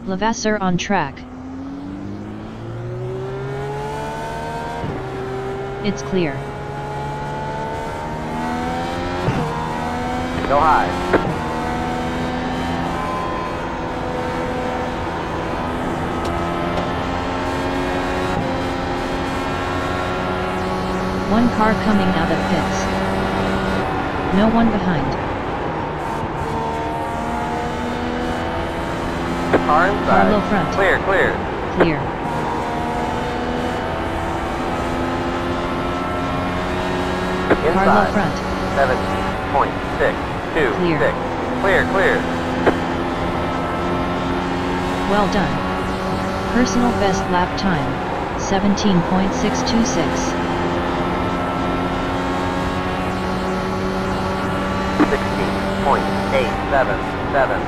Levasseur on track. It's clear. Go high. One car coming out of pits. No one behind. Car inside. Car low front. Clear, clear. Clear. Car low Inside. front. 17.626. Clear. Clear, clear. Well done. Personal best lap time, 17.626. 16.877.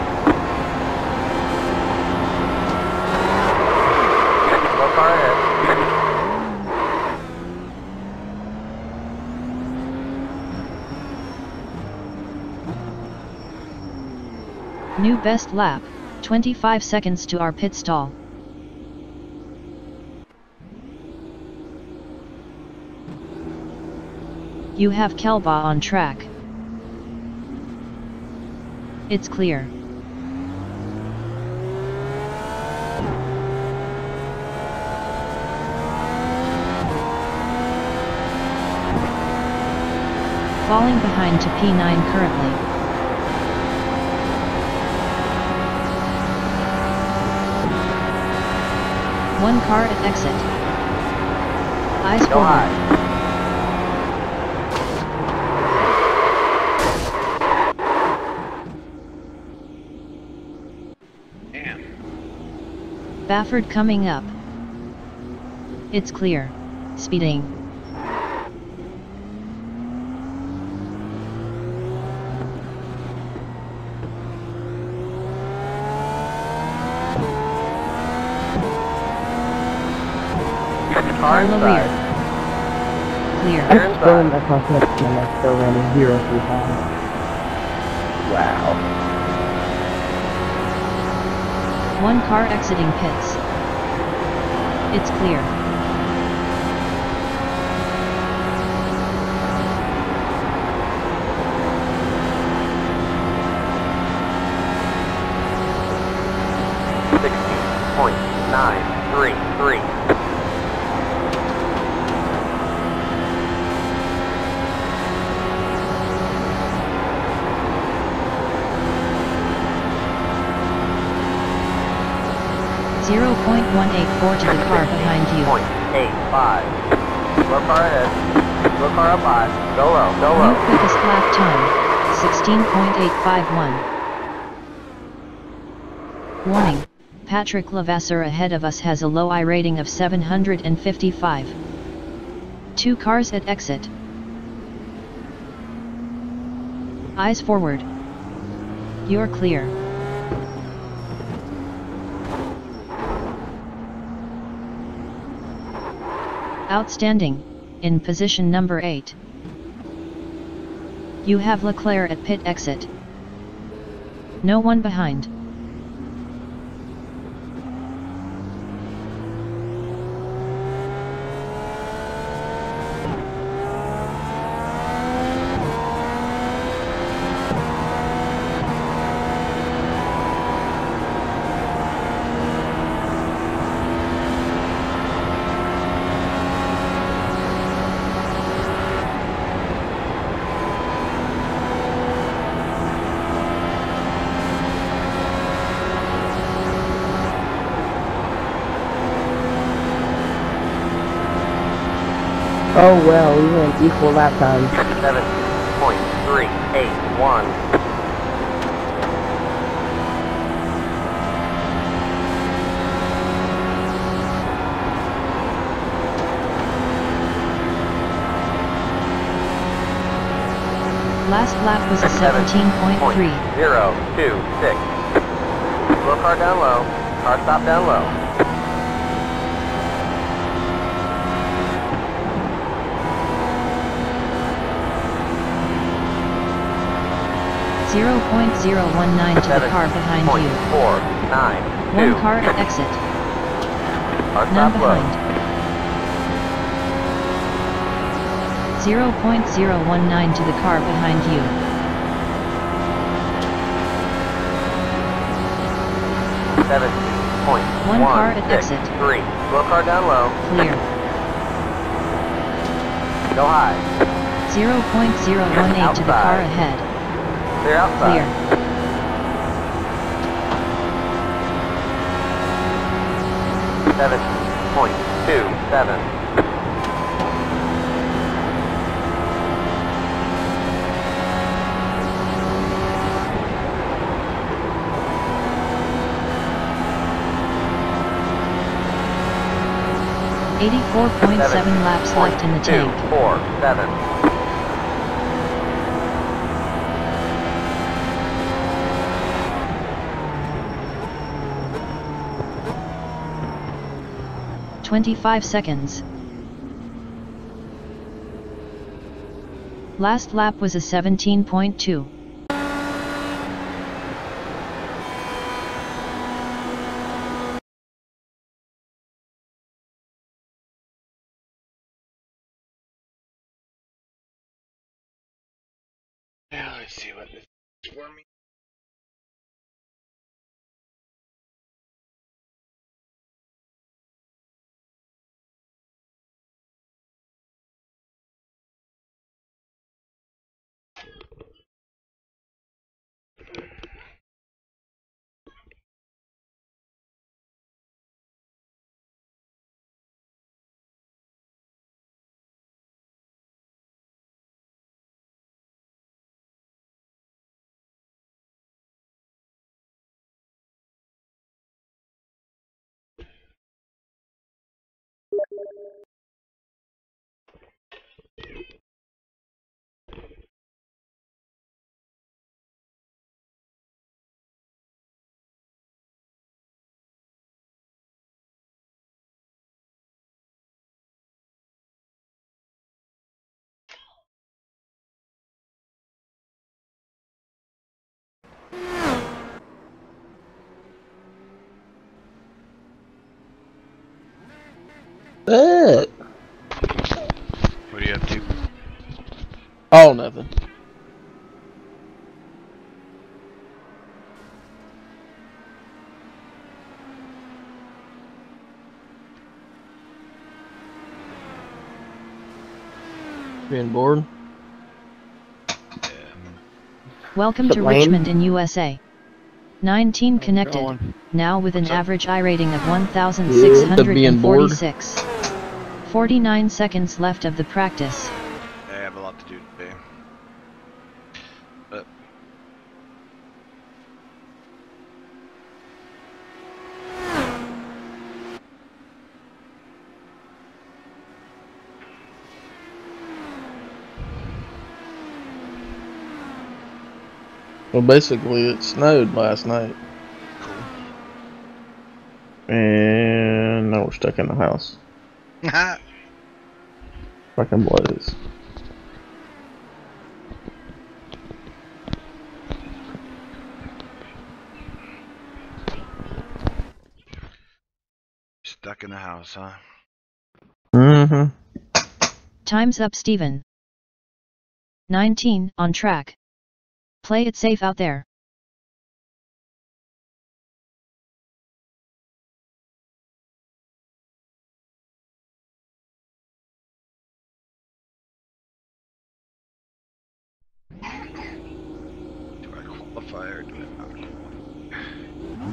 Slow car ahead. New best lap, 25 seconds to our pit stall. You have Kelba on track. It's clear. Falling behind to P9 currently. One car at exit. Eyes Go forward. high. Baffert coming up. It's clear. Speeding. Car Carlo inside. rear. Clear. Clear I'm still in inside. the crosswalk and I still ran a 035. Wow. One car exiting pits. It's clear. .933. Zero 0.184 to the car behind you. 0.85. Slow car ahead. Slow car up high. Go low, go New low. quickest lap time, 16.851. Warning, Patrick Levasseur ahead of us has a low I rating of 755. Two cars at exit. Eyes forward. You're clear. Outstanding, in position number 8. You have Leclerc at pit exit. No one behind. Oh well, we went equal lap time. 7.381. Last lap was a 17.3. 026. Slow car down low. Car stop down low. 0.019 to the car behind you. 7.49. One car at exit. Car None stop low. behind. 0.019 to the car behind you. 17.16. One car at exit. 3. Slow car down low. Clear. Go high. 0.018 to the car ahead. Clear outside. Clear. 17.27. .7 laps left in the tank. 247. .25 seconds. Last lap was a 17.2. Now let's see what this is for me. What? What are you up to? Oh, nothing. Being bored? Welcome The to lane? Richmond in USA. 19 connected, going? now with an What's up? average I-rating of Being bored? 1,646. 49 seconds left of the practice. I have a lot to do today. But Well, basically, it snowed last night. cool. And now we're stuck in the house. Fucking blows. Stuck in the house, huh? Mm-hmm. Time's up, Steven. 19 on track. Play it safe out there. Do I qualify or do I not qualify?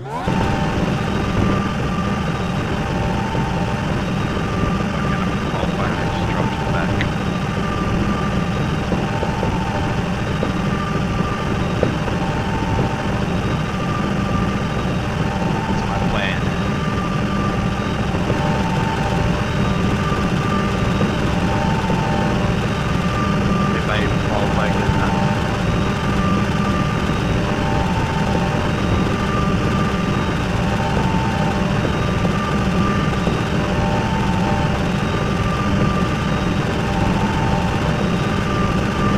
Qualify, I just drop to the back. That's my plan. If I even qualify, good enough.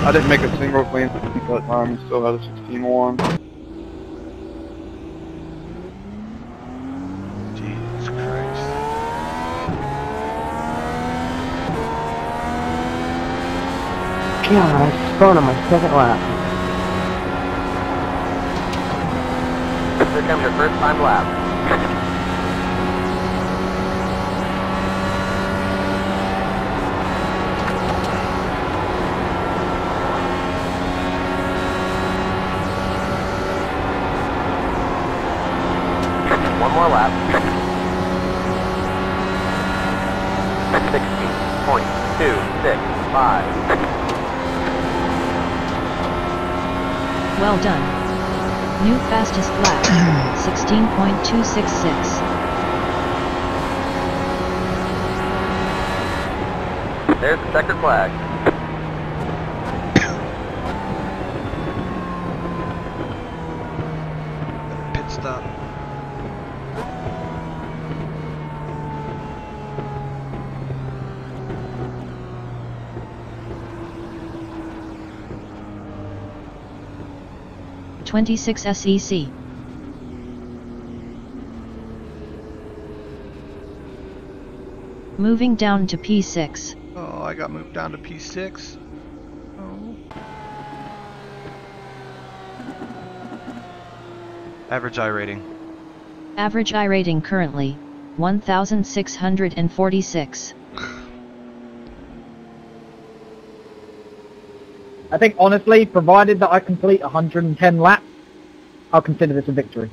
I didn't make a single clean that time. Still had a 16-1. Jesus Christ. God, I spun on my second lap. Here comes your first time lap. One more lap. 16.265. Well done. New fastest lap, 16.266. There's the checkered flag. Pit stop. (26 SEC). Moving down to P6. Oh, I got moved down to P6. Oh. Average I rating. Average I rating currently 1,646. I think honestly, provided that I complete 110 laps, I'll consider this a victory.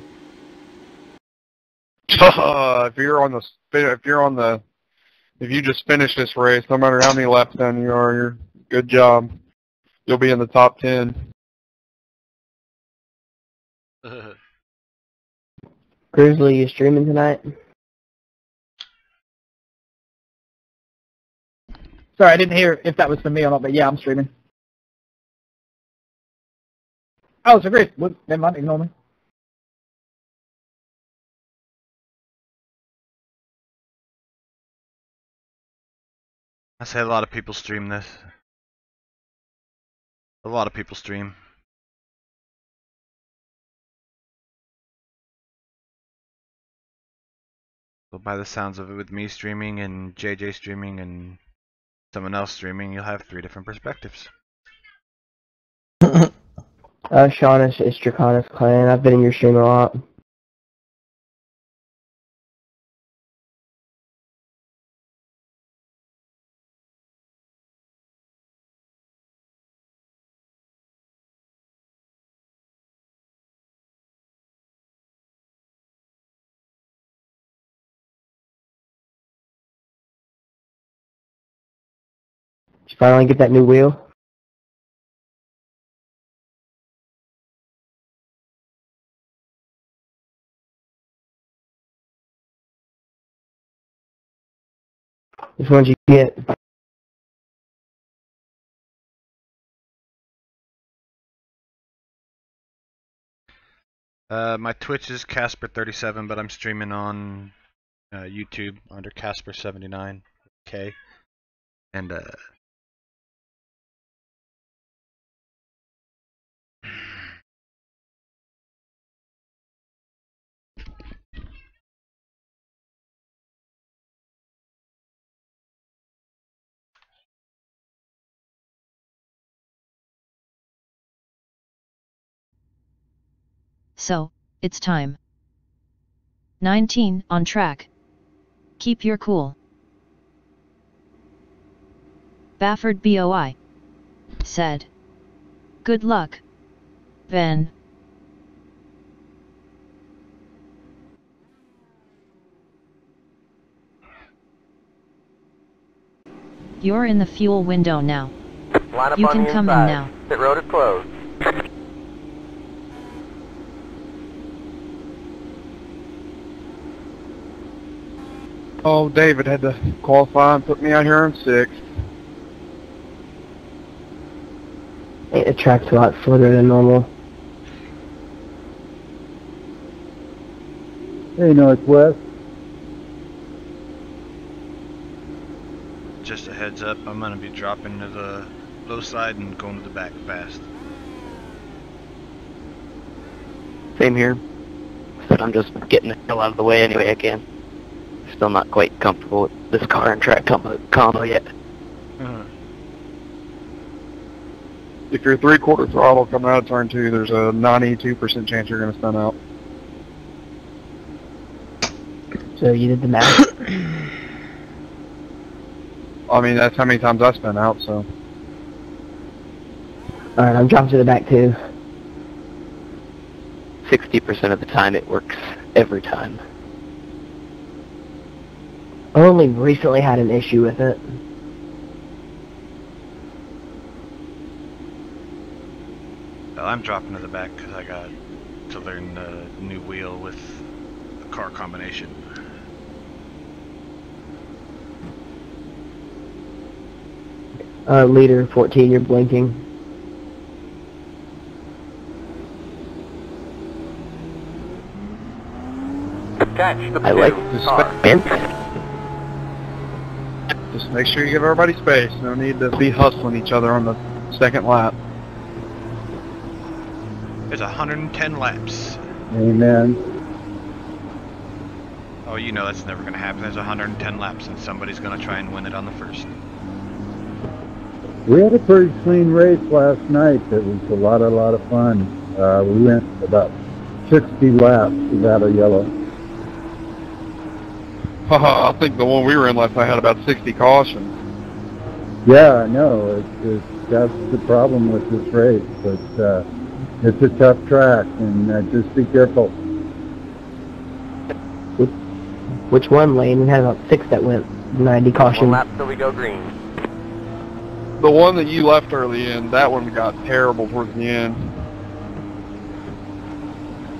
If you just finish this race, no matter how many laps down you are, you're good job. You'll be in the top 10. Grizzly, you streaming tonight? Sorry, I didn't hear if that was for me or not, but yeah, I'm streaming. Oh, so great. Well, never mind, ignore me. I say a lot of people stream this. A lot of people stream. So by the sounds of it, with me streaming and JJ streaming and someone else streaming, you'll have 3 different perspectives. Sean, it's Draconis Clan. I've been in your stream a lot. Did you finally get that new wheel? Which one did you get? My Twitch is Casper37, but I'm streaming on YouTube under Casper79K. And So, it's time. 19 on track. Keep your cool. Baffert BOI said. Good luck, Ben. You're in the fuel window now. Line up You on can the come in inside. now. Pit road is closed. Oh, David had to qualify and put me out here in 6th. The track's a lot further than normal. Hey, Northwest. just a heads up, I'm gonna be dropping to the slow side and going to the back fast. Same here. But I'm just getting the hell out of the way any way I can. Still not quite comfortable with this car and track combo yet. If you're 3/4 throttle coming out of turn 2, there's a 92% chance you're going to stun out. So you did the math? I mean, that's how many times I spin out, so. Alright, I'm dropping to the back too. 60% of the time it works every time. I only recently had an issue with it. Well, I'm dropping to the back because I got to learn the new wheel with the car combination. Leader 14, you're blinking. Catch the I like pursuit car. Just make sure you give everybody space. No need to be hustling each other on the second lap. There's 110 laps. Amen. Oh, you know that's never going to happen. There's 110 laps and somebody's going to try and win it on the first. We had a pretty clean race last night. It was a lot of fun. We went about 60 laps without a yellow. I think the one we were in last night had about 60 cautions. Yeah, I know. That's the problem with this race. But it's a tough track, and just be careful. Which one lane? We had about 6 that went 90 caution. 1 lap till we go green. The one that you left early in, that one got terrible towards the end.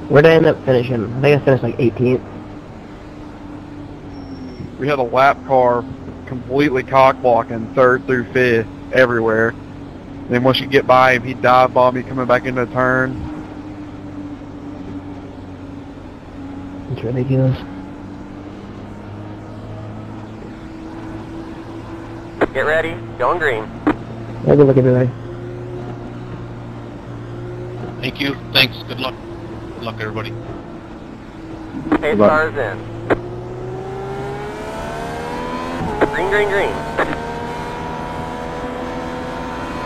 Where'd I end up finishing? I think I finished like 18th. We had a lap car completely cock blocking 3rd through 5th everywhere. Then once you get by him, he'd dive bomb you coming back into the turn. It's ridiculous. Get ready, going green. Have a look at it. Thank you. Thanks. Good luck. Good luck, everybody. Pace car is in. Green, green, green.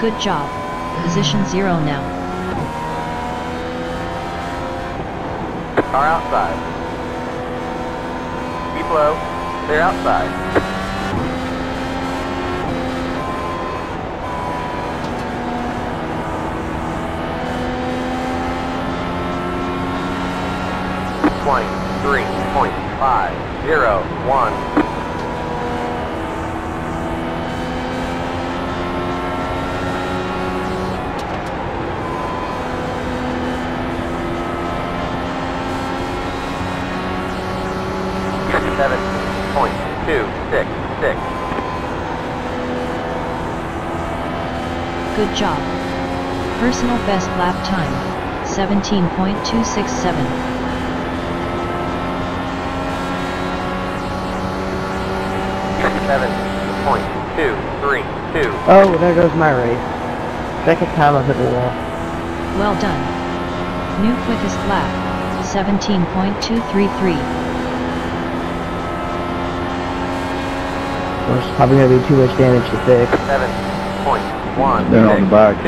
Good job. Position 0 now. Car outside. Keep low. They're outside. .3.501. .266. Good job. Personal best lap time, 17.267. .232. Oh, there goes my race. Second time I've hit the wall. Well done. New quickest lap, 17.233. Well, it's probably going to be too much damage to fix. 7.1. Then on the back.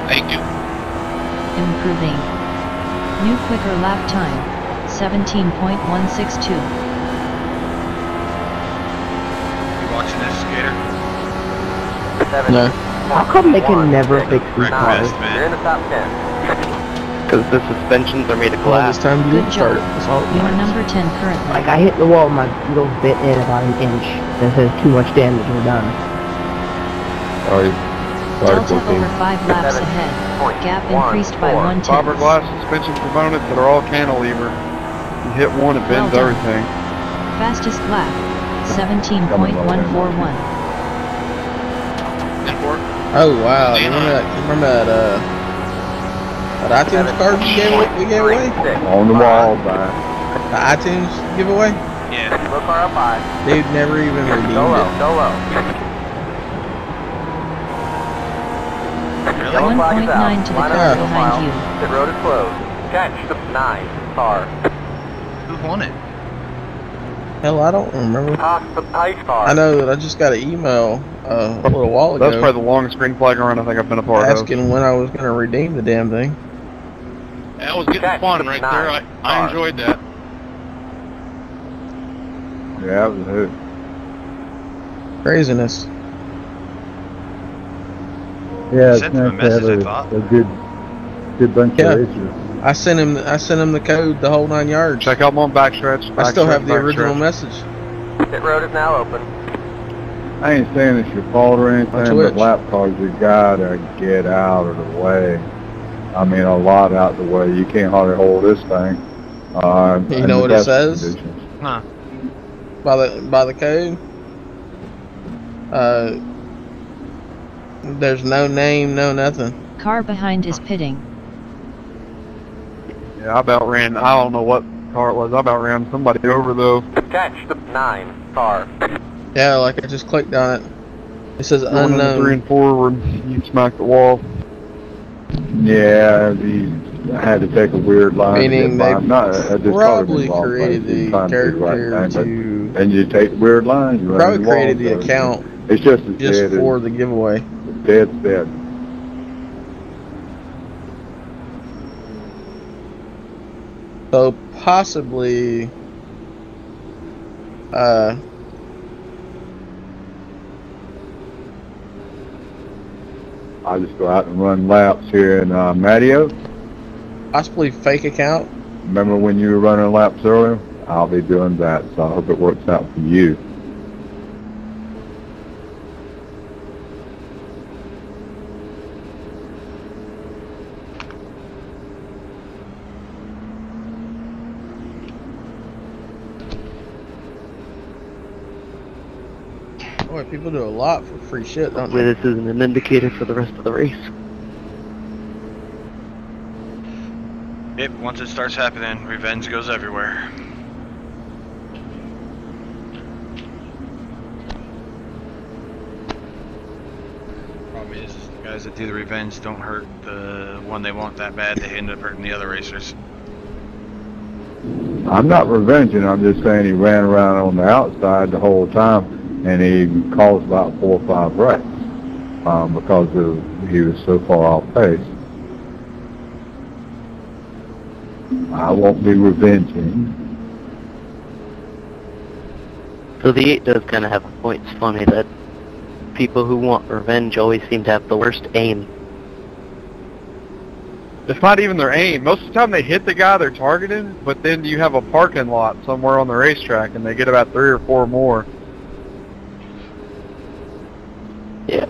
Thank you. Improving. New quicker lap time, 17.162. Watching this, Skater? No. How come they can never fix these cars? You're in the top 10. Because the suspensions are made of Well, this glass. time you Good didn't start job. it. That's all it You are matters. number 10 currently. Like, I hit the wall, my wheels bit in about an inch. That says too much damage, we're done. Sorry. Delta over 5 laps ahead. Gap increased by 1/10. Fiberglass suspension components that are all cantilever. You hit one, it bends Well done. everything. Fastest lap, 17.141. Network. Oh wow! You remember that iTunes card we gave away? On the wall, bye. The iTunes giveaway? Yeah. Low car up high. Dude never even redeemed Go low, it. go low. Really? Yellow flag is 1.9 out. to the Line car up single behind file. you. Pit road is closed. Catch the 9 car. Who won it? Hell, I don't remember. Toss the ice car. I know that I just got an email a little while ago. That's probably the longest green flag run I think I've been a part of. Asking when I was going to redeem the damn thing. That was getting fun right there. I enjoyed that. Yeah, that was a hoot. Craziness. Yeah, it's Sent him a nice to have message, I thought. a good bunch Yeah. of racers. I sent him the code, the whole 9 yards. Check out my backstretch. I still have the backstretch. original message. Pit road is now open. I ain't saying it's your fault or anything, Watch but which. lap cars, you gotta get out of the way. I mean, a lot out the way. You can't hardly hold this thing. You know what it says? Conditions. Huh. By the code. There's no name, no nothing. Car behind is pitting. Yeah, I about ran. I don't know what car it was. I about ran somebody over though. Catch the 9 car. Yeah, like I just clicked on it. It says Going into 3 unknown. and 4 when you smack the wall. Yeah, I had to take a weird line. Meaning to get they by. Not, I just probably caught it in created place. the You trying to do the right character thing, to but- and you take weird lines. You run probably into walls, created the so account It's just as just dead for as the giveaway. dead's dead. So possibly I just go out and run laps here in Matteo. possibly fake account. Remember when you were running laps earlier? I'll be doing that, so I hope it works out for you. Boy, people do a lot for free shit, don't Hopefully they? this isn't an indicator for the rest of the race. Yep, once it starts happening, revenge goes everywhere. Problem is the guys that do the revenge don't hurt the one they want that bad, they end up hurting the other racers. I'm not revenging, I'm just saying he ran around on the outside the whole time, and he caused about 4 or 5 wrecks because he was so far off pace. I won't be revenging. So the 8 does kind of have a point. It's funny that people who want revenge always seem to have the worst aim. It's not even their aim. Most of the time they hit the guy they're targeting, but then you have a parking lot somewhere on the racetrack and they get about 3 or 4 more. Yeah.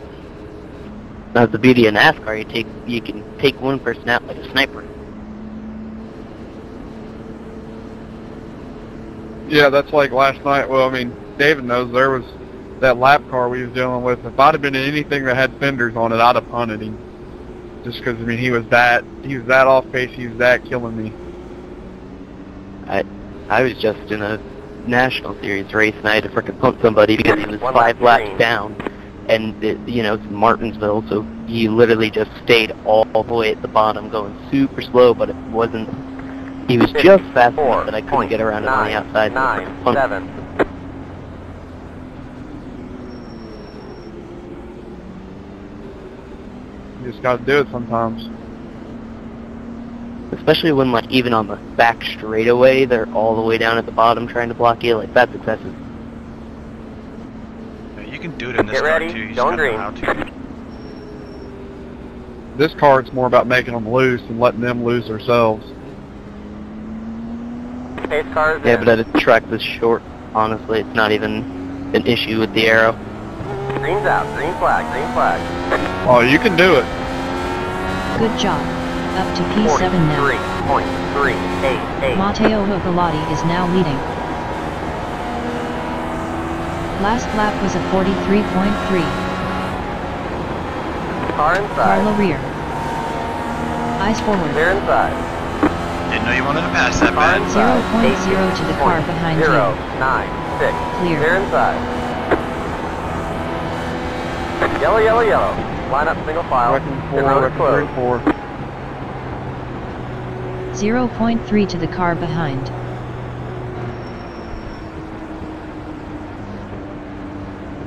That's the beauty of NASCAR. You can take one person out like a sniper. Yeah, that's like last night. Well, I mean, David knows there was that lap car we was dealing with. If I'd have been in anything that had fenders on it, I'd have punted him. Just because, I mean, he was that off pace. He was that killing me. I was just in a National Series race and I had to frickin' punt somebody because he was 5 laps down. And, it's Martinsville, so he literally just stayed all the way at the bottom going super slow, but it wasn't... He was just fast enough that I couldn't get around him on the outside. So I frickin' punted. 7. You just got to do it sometimes. Especially when, like, even on the back straightaway, they're all the way down at the bottom trying to block you. Like, that's excessive. Yeah, you can do it in this Get car ready, too, you just going gotta know how green. to. This car, it's more about making them loose and letting them lose themselves. Pace cars Yeah, in. but at a track this short, honestly, it's not even an issue with the arrow. Green's out. Green flag. Green flag. Oh, you can do it. Good job. Up to P7 now. 43.388. Matteo Hugalotti is now leading. Last lap was a 43.3. Car inside. Carlo rear. Eyes forward. Clear inside. Didn't know you wanted to pass that Car bad. inside. 0.0 to the car behind 0, you. 9, 6. Clear. Clear inside. Yellow, yellow, yellow. Line up single file. Wrecking Pit 4, road is wrecking 3 and closed. 4. 0.3 to the car behind.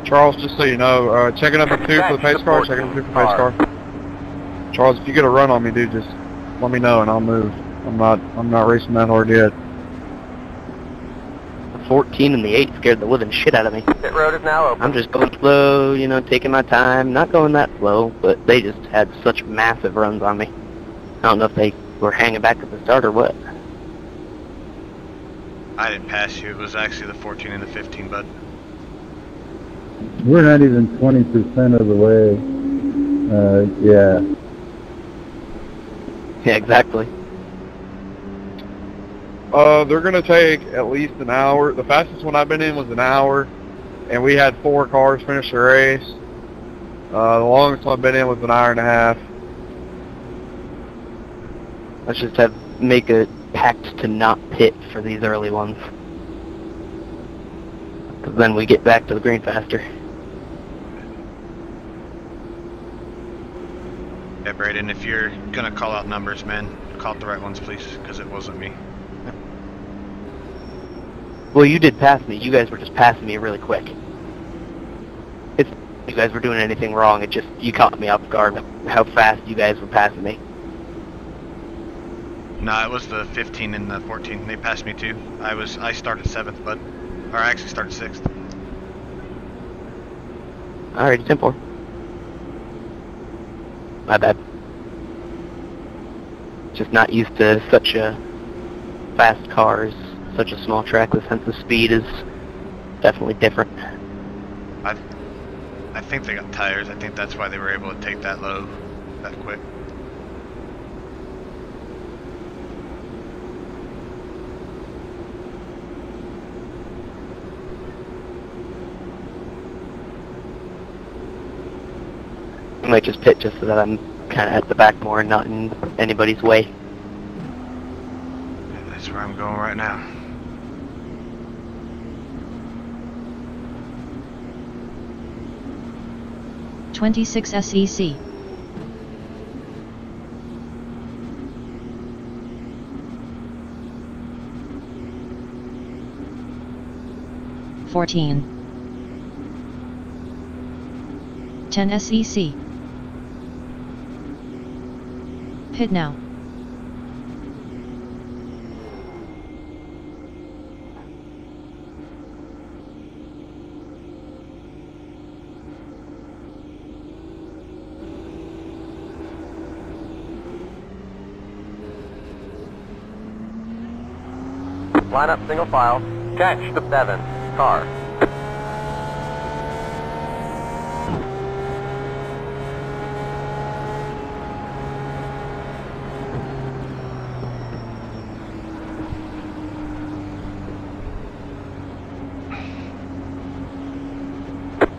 Charles, just so you know, checking up a 2 for the pace car, checking up a 2 for the pace car. Charles, if you get a run on me, dude, just let me know and I'll move. I'm not racing that hard yet. The 14 and the 8 scared the living shit out of me. Pit road is now open. I'm just going slow, you know, taking my time, not going that slow, but they just had such massive runs on me. I don't know if they were hanging back at the start or what. I didn't pass you. It was actually the 14 and the 15, bud. We're not even 20% of the way. Yeah. Yeah, exactly. They're gonna take at least an hour. The fastest one I've been in was an hour, and we had 4 cars finish the race. The longest one I've been in was an hour and a half. Let's just make a pact to not pit for these early ones. Because then we get back to the green faster. Yeah, Braden, if you're gonna call out numbers, man, call out the right ones, please, because it wasn't me. Well, you did pass me. You guys were just passing me really quick. It's you guys were doing anything wrong. It just, you caught me off guard how fast you guys were passing me. No, it was the 15 and the 14. They passed me too. I started 7th, but or I actually started 6th. Alrighty, 10-4. My bad. Just not used to such fast cars, such a small track. The sense of speed is definitely different. I think they got tires. I think that's why they were able to take that low, that quick. I might just pit just so that I'm kind of at the back more and not in anybody's way. Yeah, that's where I'm going right now. (26 SEC). (14) 10 SEC. Pit now. Line up single file. Catch the 7 car.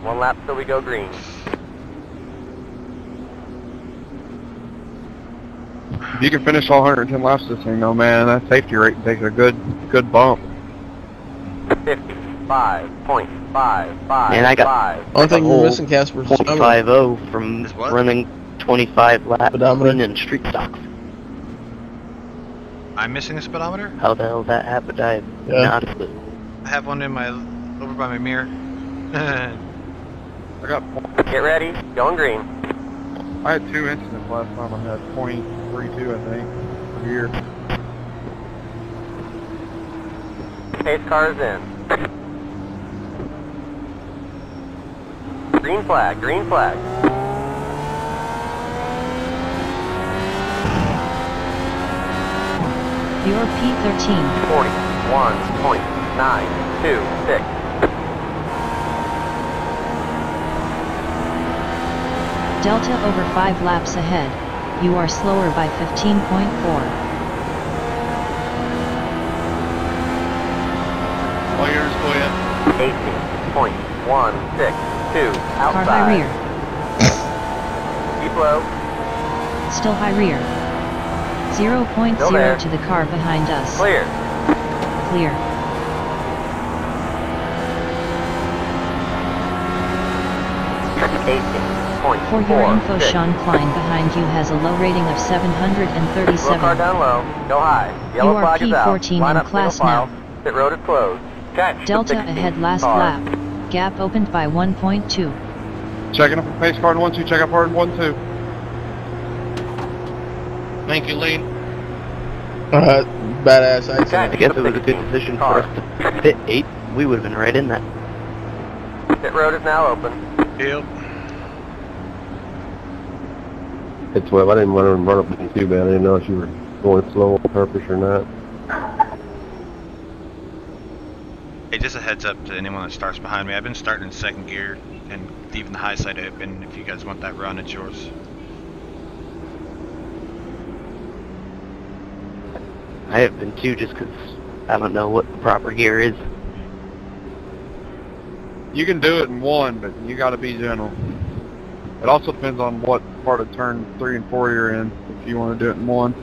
One lap till we go green. If you can finish all 110 laps this thing, though, man, that safety rate takes a good bump. 55.55. And I got Only thing you're missing, Casper, is speedometer. 0.50 from running 25 laps Speedometer. in street stocks. I'm missing a speedometer? How the hell that happened? I have not a clue. I have one in my over by my mirror. I got. Get ready. Going green. I had 2 incidents last time. I had 0.32, I think, per year. Pace car is in. Green flag. Green flag. Your P13. 41.926. Delta over 5 laps ahead. You are slower by 15.4. All yours, go ahead. 18.162. Outside. Car high rear. Keep low. Still high rear. 0.0 Still there. to the car behind us. Clear. Clear. For your info, Sean Klein behind you has a low rating of 737. Slow car down low. Go high. Yellow You are flag is out. P14 Line in up class single file. now. Pit road is closed. Catch Delta the 16 ahead last car. lap. Gap opened by 1.2. Checking up for pace car in 1-2. Check up hard in 1-2. Thank you, Lee. Alright, badass accident. I guess it was a good decision for us to pit 8. We would have been right in that. Pit road is now open. Yep. It's well, I didn't want to run up with you too bad. I didn't know if you were going slow on purpose or not. Hey, just a heads up to anyone that starts behind me. I've been starting in second gear and leaving the high side open. If you guys want that run, it's yours. I have been too, just because I don't know what the proper gear is. You can do it in 1, but you got to be gentle. It also depends on what part of turn 3 and 4 you're in, if you want to do it in 1.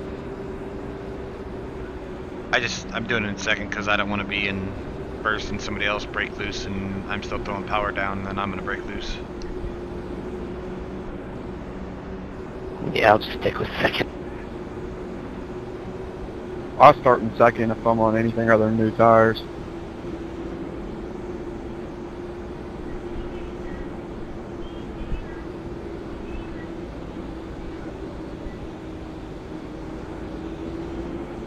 I'm doing it in second because I don't want to be in first and somebody else break loose and I'm still throwing power down and then I'm going to break loose. Yeah, I'll just stick with second. I'll start in second if I'm on anything other than new tires.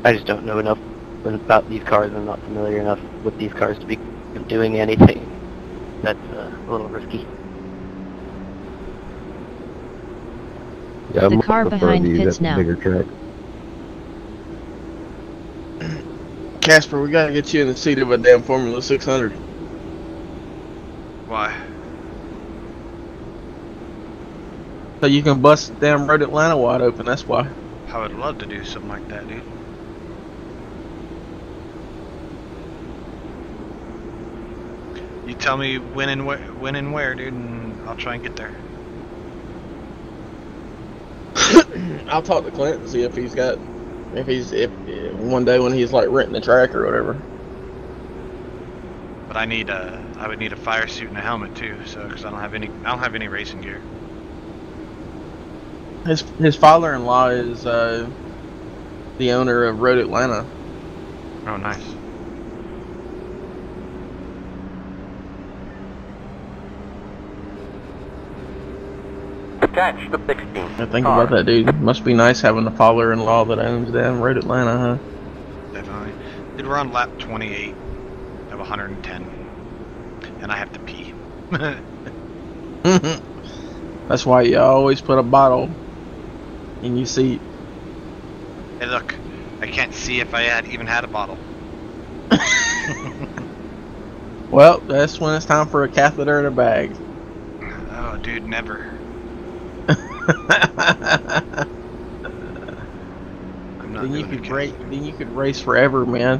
I just don't know enough about these cars. I'm not familiar enough with these cars to be doing anything. That's a little risky. Yeah, The car behind pits now. Bigger track. Casper, we gotta get you in the seat of a damn Formula 600. Why? So you can bust damn Road Atlanta wide open, that's why. I would love to do something like that, dude. You tell me when and where, dude, and I'll try and get there. I'll talk to Clint and see if he's got, if one day when he's like renting the track or whatever. But I would need a fire suit and a helmet too, so because I don't have any racing gear. His father-in-law is the owner of Road Atlanta. Oh, nice. Catch the 16 I think about that, dude. Must be nice having a father-in-law that owns damn Road Atlanta, huh? Definitely. Dude, we're on lap 28 of 110, and I have to pee. That's why you always put a bottle in your seat. Hey, look, I can't see if I even had a bottle. Well, that's when it's time for a catheter in a bag. Oh, dude, never. Then you could race forever, man.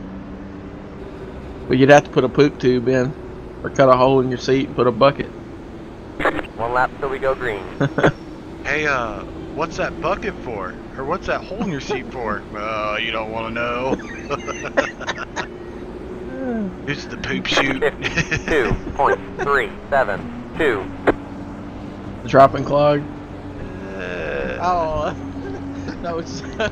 But you'd have to put a poop tube in, or cut a hole in your seat and put a bucket. 1 lap till we go green. Hey, what's that bucket for? Or what's that hole in your seat for? You don't want to know. It's the poop chute. 2.372. Drop and clog. Oh, that would suck.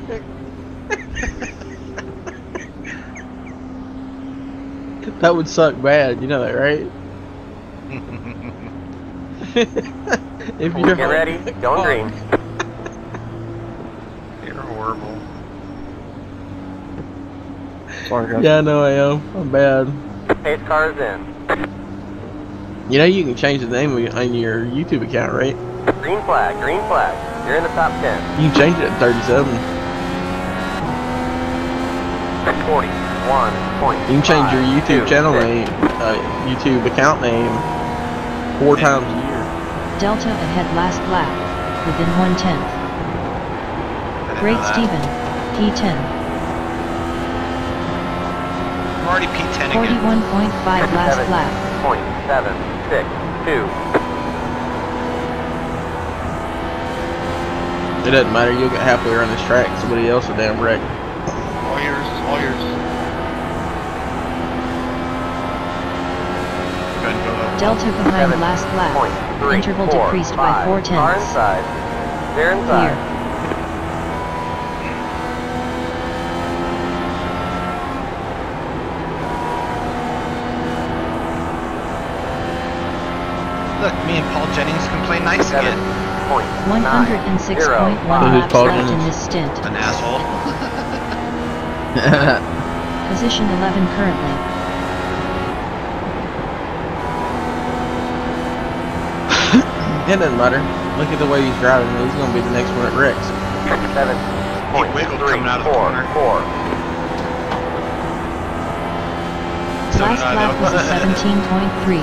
That would suck bad. You know that, right? If you're Get ready, going green. You're horrible. Sorry, guys. Yeah, I know I am. I'm bad. Pace car is in. You know you can change the name on your YouTube account, right? Green flag, green flag. You're in the top 10. You can change it at 37. 41. You can change your YouTube channel name, YouTube account name 4 times a year. Delta ahead last lap, within 1/10. Great Stephen, P10. I'm already P10 again. 41.5 last lap. 0.762. It doesn't matter, you'll get halfway around this track, somebody else will damn wreck. All yours, all yours. Go ahead and go up. Delta behind last lap. Interval decreased by 4 tenths. Car inside. They're inside. Clear. Look, me and Paul Jennings can play nice again. 106.1 laps left in this stint. An asshole. Position 11 currently. It doesn't matter. Look at the way he's driving. He's going to be the next one at Rex. 7.344. Coming out of the corner. So Last lap was a 17.3.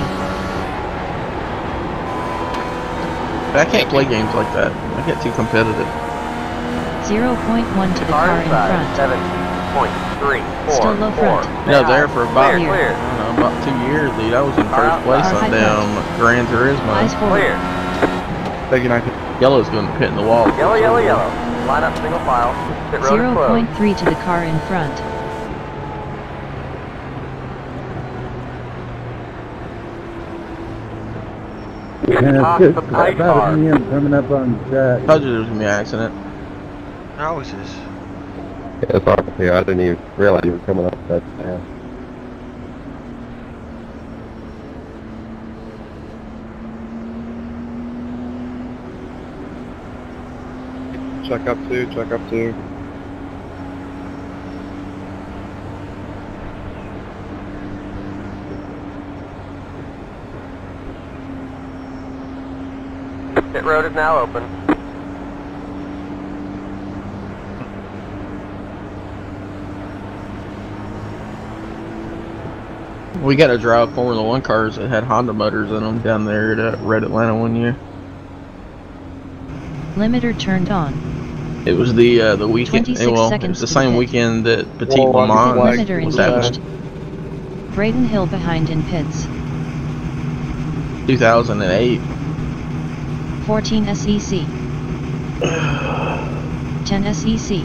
But I can't play games like that. I get too competitive. 0.1 to the car in front. 7.344. Still low front. Yeah, there for about, I Clear. don't know, about 2 years, dude. I was in first place on damn Gran Turismo. Eyes forward. Clear. Thank you, 19. Yellow's going to pit in the wall. Yellow, yellow, yellow. Line up single file. Pit road is closed. 0.3 to the car in front. Off the pie car. coming up on track. Told you there was going to be an accident. There always is. Yeah, sorry. Yeah, I didn't even realize you were coming up that fast. Check up two, check up two. Pit road is now open. We got to drive Formula 1 cars that had Honda motors in them down there at Red Atlanta one year. Limiter turned on. It was the weekend. 26 Well, it seconds was the to same pit. weekend that Petit Le Mans Limiter was engaged. happening. Braden Hill behind in pits. 2008. 14 SEC. 10 SEC.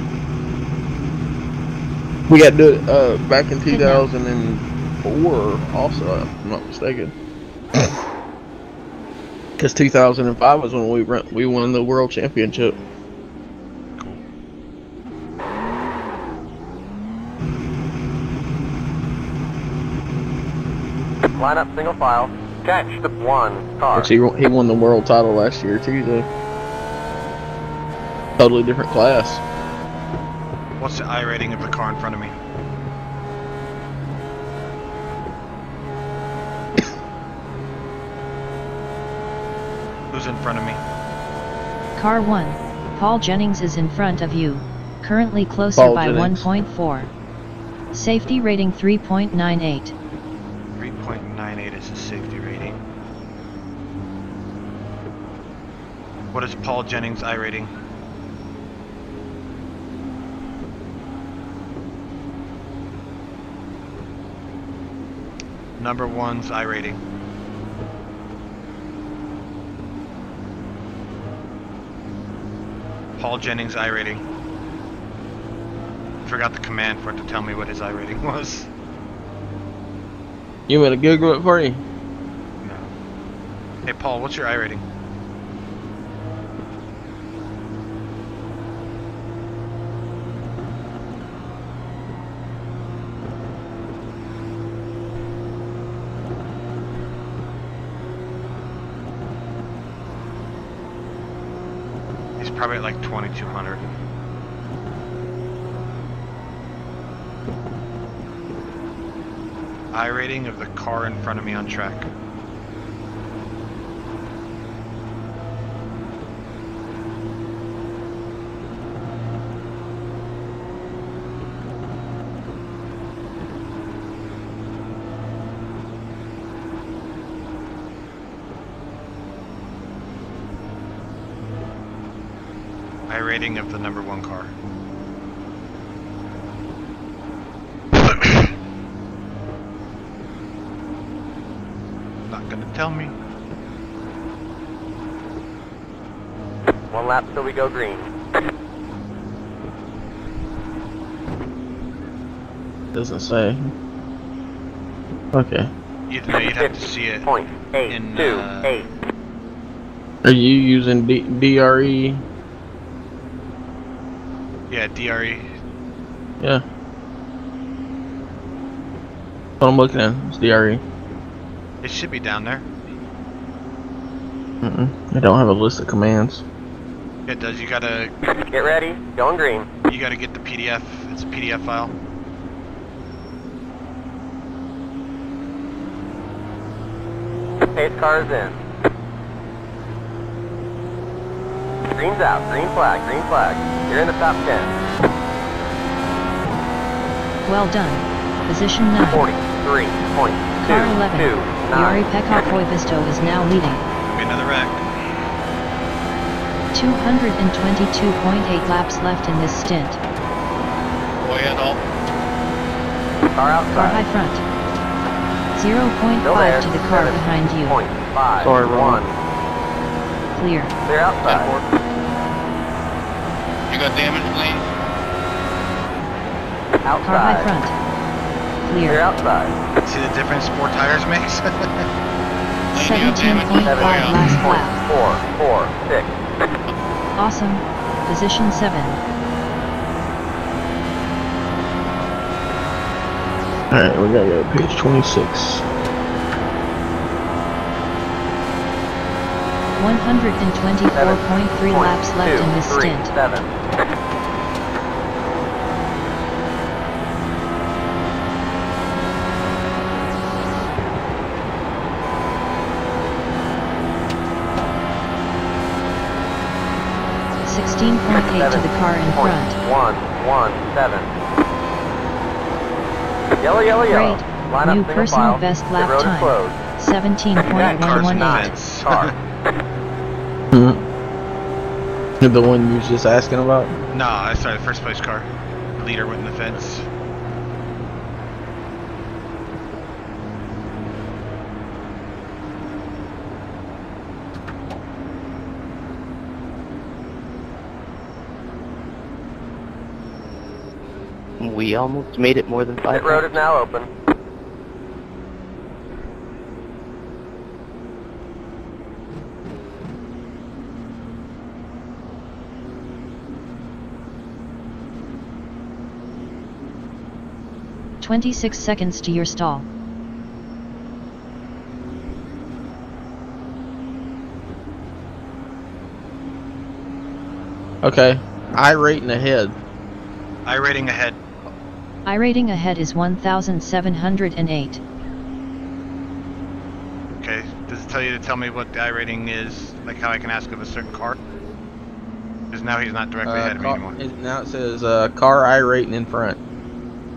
We got to do it back in 2004 also, if I'm not mistaken. Because 2005 was when we won the world championship. Line up single file. Catch the one car. Which he won the world title last year too, though. Totally different class. What's the I rating of the car in front of me? Who's in front of me? Car 1. Paul Jennings is in front of you. Currently closer Paul by Jennings. 1.4. Safety rating 3.98. 3.98 is the safety rating. What is Paul Jennings' I rating? Number one's I rating. Paul Jennings' I rating. Forgot the command for it to tell me what his I rating was. You want to Google it for you? No. Hey Paul, what's your I rating? He's probably at like 2200. I rating of the car in front of me on track. I rating of the number one car. Not gonna tell me. One lap till we go green. Doesn't say. Okay. You'd have to see it in Are you using DRE? Yeah, DRE. Yeah. What I'm looking at is DRE. It should be down there. I don't have a list of commands. It does. You gotta Get ready. Going green. You gotta get the PDF. It's a PDF file. Pace cars in. Green's out. Green flag. Green flag. You're in the top 10. Well done. Position 9. 43.229. Car 11. Yari Pekka Koivisto is now leading. Be another wreck. 222.8 laps left in this stint. Go ahead, all. Car outside. Car high front. 0.5 to the car behind you. 0.5. Sorry, Ron. Clear. They're outside. You got damage, Lane? Car high Outside. front. They're Clear. outside. See the difference 4 tires makes? Lane, you got damage? 17.5 last lap. 446. Awesome. Position 7. Alright, we gotta go to page 26. 124.3 laps left in this stint. 7. .8 to the car in front. 117. Yellow, yellow, yellow. Great. Line up New single personal file. best The lap road is time. closed. 17.118. Car. The one you was just asking about? No, I started first place car. The leader went in the fence. We almost made it more than 5 Pit road is now open. — 26 seconds to your stall. Okay. I-rating ahead. I-rating ahead. I-rating ahead is 1,708. Okay. Does it tell you to tell me what the I-rating is? Like how I can ask of a certain car? Because now he's not directly ahead of me anymore. Now it says car I-rating in front.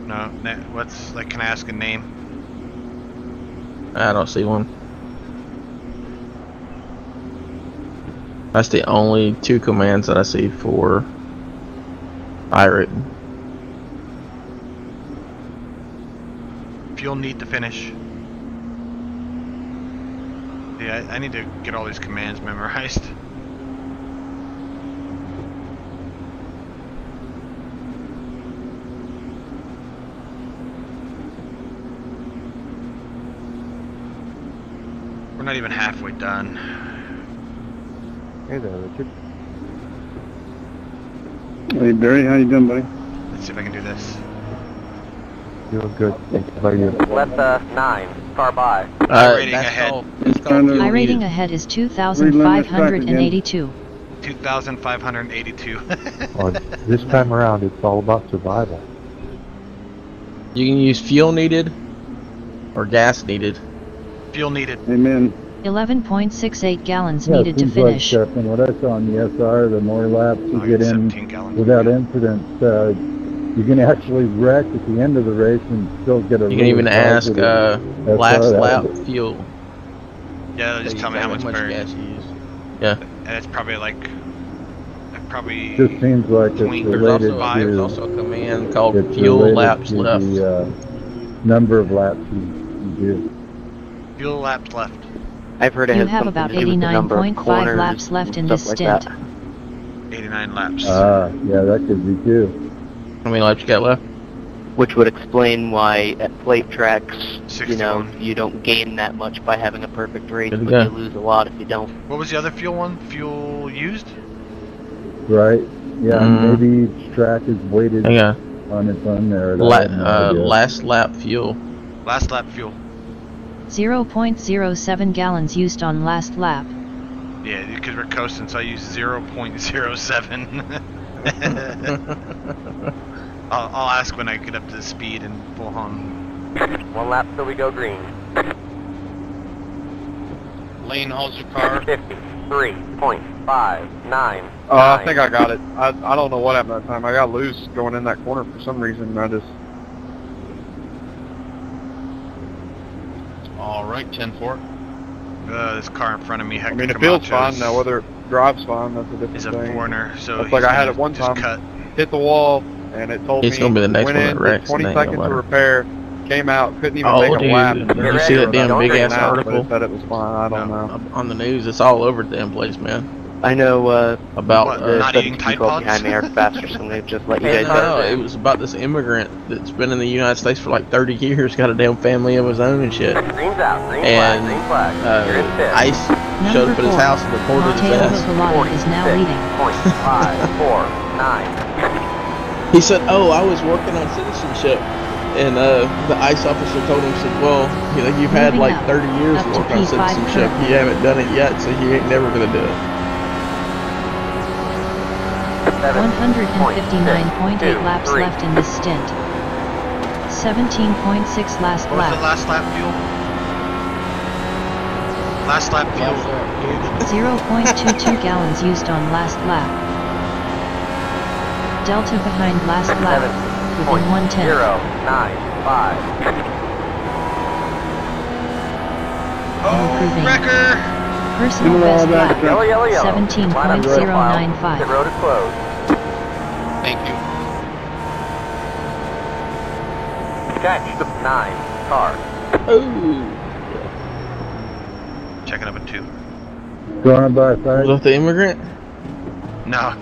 No. What's like? Can I ask a name? I don't see one. That's the only 2 commands that I see for I-rating. Fuel need to finish. Yeah, I need to get all these commands memorized. We're not even halfway done. Hey there, Richard. Hey Barry, how you doing, buddy? Let's see if I can do this. Doing good. Thank you. How are you? Left 9. Car by. I-rating ahead. I-rating ahead is 2,582. 2,582. Well, this time around, it's all about survival. You can use fuel needed or gas needed. Fuel needed. Amen. 11.68 gallons needed to finish. Like, from what I saw on the SR, the more laps you get in 17 gallons. without incident, you can actually wreck at the end of the race and still get a You can even ask last lap fuel. Yeah, they'll just tell me how much burn. gas you use. Yeah. And it's probably like, Just seems like it's There's related There's also a command called it's fuel related laps to left. the number of laps you do. fuel laps left. I've heard it You has have something about to do with the number of 89.5 corners laps left in and this stuff like stint. that. 89 laps. Yeah, that could be too. How many laps you got left? which would explain why at plate tracks, 61. you know, you don't gain that much by having a perfect race, Good to but go. you lose a lot if you don't. What was the other fuel one? Fuel used? Right? Yeah, Mm. maybe each track is weighted Hang on. on its own merit. I have no idea. Last lap fuel. Last lap fuel. 0.07 gallons used on last lap. Yeah, because we're coasting, so I use 0.07. I'll ask when I get up to the speed and full on. 1 lap till we go green. Lane, how's your car? 53.59. I think I got it. I don't know what happened that time. I got loose going in that corner for some reason. I just... Alright, 10-4. This car in front of me, Hector I mean, it feels Camacho's, fine now. Whether it drives fine, that's a different is a thing. foreigner, so It's like he's I had gonna it one just time. cut. Hit the wall, and it told It's me gonna be the next went one in, that wrecks, did 20 and it ain't seconds gonna to matter. repair, came out, couldn't even Oh, make a dude, lap. did you see that damn big ass article? But it said it was fine. I don't know. On the news, it's all over the damn place, man. I know, About What, the not eating 17 Tide people Pods? behind me are faster, so I'm going to just let you guys No, know. it was about this immigrant that's been in the United States for like 30 years, got a damn family of his own and shit. Green's out. Green And flag. You're in fifth. ICE showed up at his house and reported his ass. Mateo Lovato is now leading. 46.549. He said, "Oh, I was working on citizenship," and the ICE officer told him, said, "Well, you know, you've had Moving like up. 30 years Up to to work on P5 citizenship. curve. You haven't done it yet, so you ain't never gonna do it." 159.8 laps left in this stint. 17.6 last What was the lap. last lap fuel? Last lap fuel. 0.22 gallons used on last lap. Delta behind last lap, within 1/10. 0.095. Improving. Wrecker! Personal best lap, Yellow, yellow, yellow. 17.095. Pit road is closed. Thank you. Catch the 9 car. Oh, Checking up at 2. Going by was side. that the immigrant? No.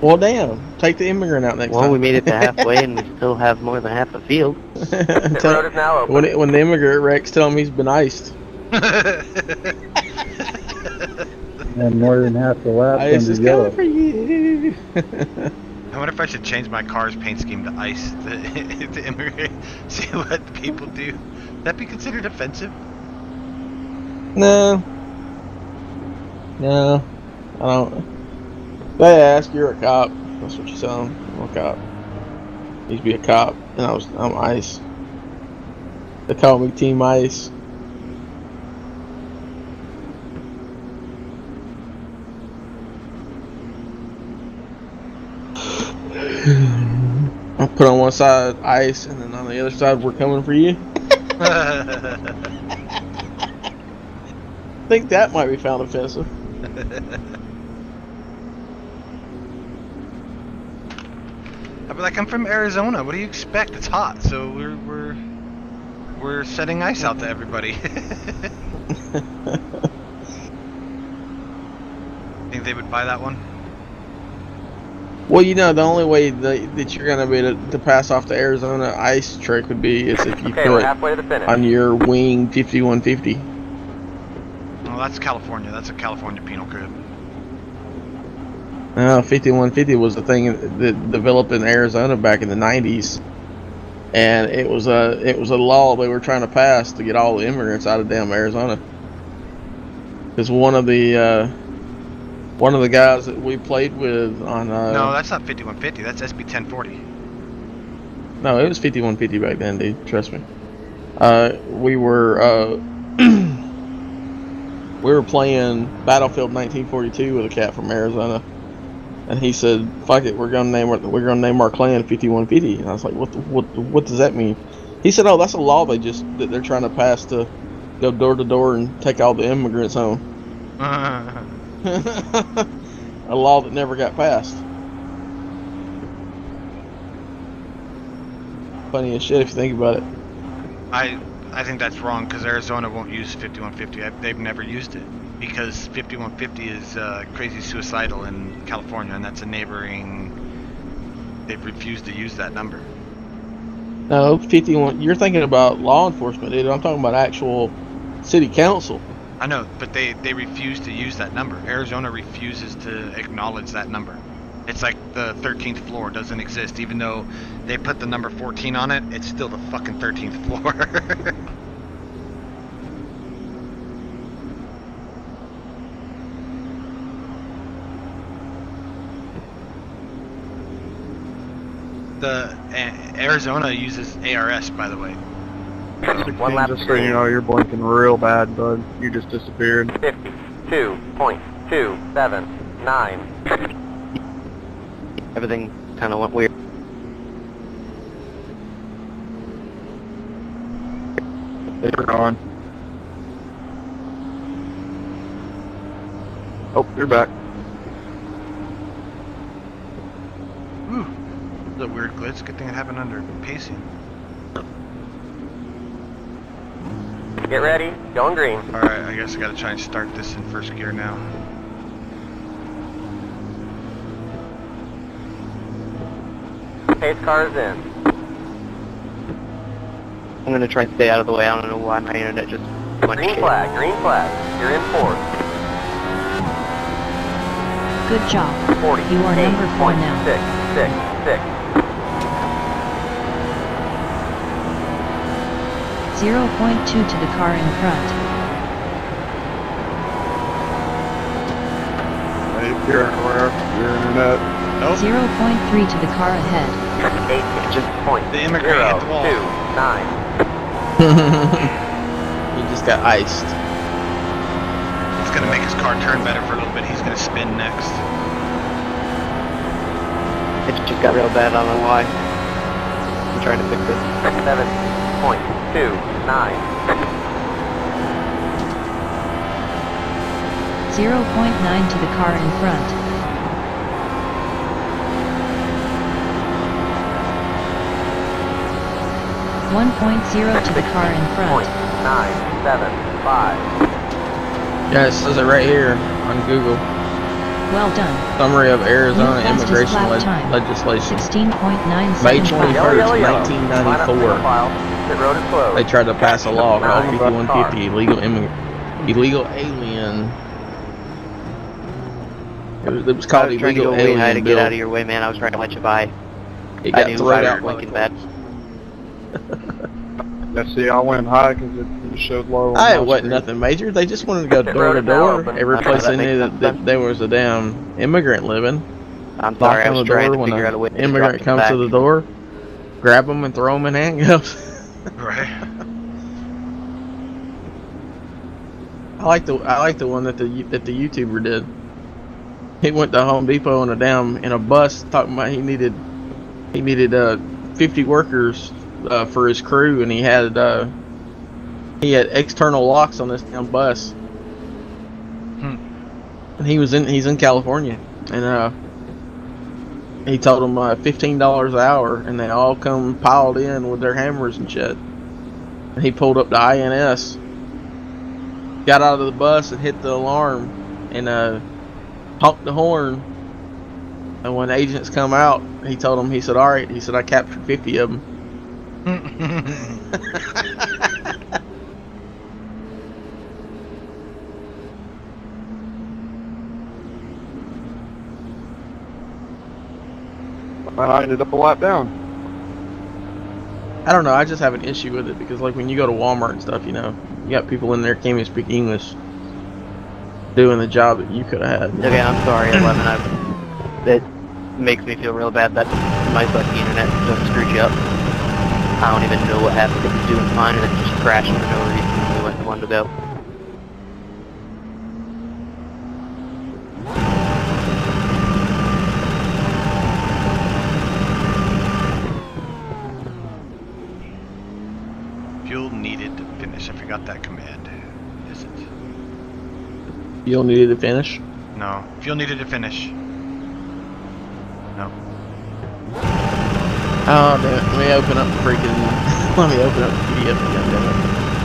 Well, damn, take the immigrant out next Well, time. we made it to halfway, and we still have more than half the field. Pit road is now open. when the immigrant wrecks, tell him he's been iced. And more than half the lap Ice under is yellow. coming for you. I wonder if I should change my car's paint scheme to ice to immigrate. See what people do. Would that be considered offensive? No, I don't. They ask, you're a cop. That's what you tell them. I'm a cop. Used to be a cop, and I'm ICE. They call me Team ICE. I put on one side ICE, and then on the other side, we're coming for you. I think that might be found offensive. I'd be like, I'm from Arizona. What do you expect? It's hot, so we're setting ice out to everybody. Think they would buy that one? Well, you know, the only way that you're gonna be able to pass off the Arizona ice trick would be is if you Okay, we're put halfway to the finish. on your wing 5150. Well, that's California. That's a California penal code. 5150 was the thing that developed in Arizona back in the 90s, and it was a law they were trying to pass to get all the immigrants out of damn Arizona. Because one of the guys that we played with on No, that's not 5150. That's SB 1040. no, it was 5150 back then, dude. Trust me. We were we were playing Battlefield 1942 with a cat from Arizona, and he said, "Fuck it, we're gonna name our clan 5150." And I was like, "What does that mean?" He said, "Oh, that's a law that they're trying to pass to go door to door and take all the immigrants home." A law that never got passed. Funny as shit if you think about it. I think that's wrong because Arizona won't use 5150. They've never used it because 5150 is crazy suicidal in California, and that's a neighboring. They've refused to use that number. No, 51. You're thinking about law enforcement, dude. I'm talking about actual city council. I know, but they refuse to use that number. Arizona refuses to acknowledge that number. It's like the 13th floor doesn't exist, even though they put the number 14 on it. It's still the fucking 13th floor. Arizona uses ARS, by the way. 16, just so you know, you're blinking real bad, bud. You just disappeared. 52.279. Everything kind of went weird. You're gone. Oh, you're back. Ooh, that's a weird glitch. Good thing it happened under pacing. Get ready, going green. Alright, I guess I gotta try and start this in first gear now. Pace car is in. I'm gonna try and stay out of the way. I don't know why my internet just went Green shit. flag, green flag. You're in fourth. Good job. 40. You are number 4 now. 666. 0.2 to the car in front. Hey, you're everywhere. Your internet. Nope. 0.3 to the car ahead. 8.029. The immigrant hit the wall. He just got iced. It's gonna make his car turn better for a little bit. He's gonna spin next. It just got real bad. I don't know why. I'm trying to fix it. 7.29. 0.9 to the car in front. .0 to the car in front. 975. Yeah, it says it right here on Google. Well done. Summary of Arizona New fastest immigration lap time. legislation. 16.975. May 21st, Yellow, yellow, yellow. 1994. Pit road is closed. They tried to pass a law called 9, 5150, illegal alien. It was I called was trying to illegal go way high to alien get out of bill. your way, man. I was trying to let you by. It I got knew thrown I was out by the blinking bad. Yeah, see, I went high because it showed low. on It my wasn't screen. nothing major. They just wanted to go Pit door road to is now door. open. Every place That they knew makes that sense. there was a damn immigrant living. I'm Knock sorry, I on was the trying door to when figure out a way an to immigrant drop comes them to the back. door, grab them and throw them in handcuffs. Right. I like the one that the YouTuber did. He went to Home Depot in a bus talking about he needed 50 workers for his crew, and he had external locks on this damn bus. And he's in California, and he told them $15 an hour, and they all come piled in with their hammers and shit. And he pulled up the INS, got out of the bus and hit the alarm, and honked the horn. And when the agents come out, he told them, he said, "All right," he said, "I captured 50 of them." I ended up a lap down. I don't know, I just have an issue with it because, like, when you go to Walmart and stuff, you know, you got people in there can't even speak English doing the job that you could have had. Okay, I'm sorry, 11. That makes me feel real bad that my fucking internet just screwed you up. I don't even know what happened. It was doing fine and it just crashed for no reason. We went one to go. Fuel needed to finish. I forgot that command. Is it? You'll need to finish. No. Fuel needed to finish. No. Oh, damn it. Let me open up the freaking. Let me open up the PDF again, damn it.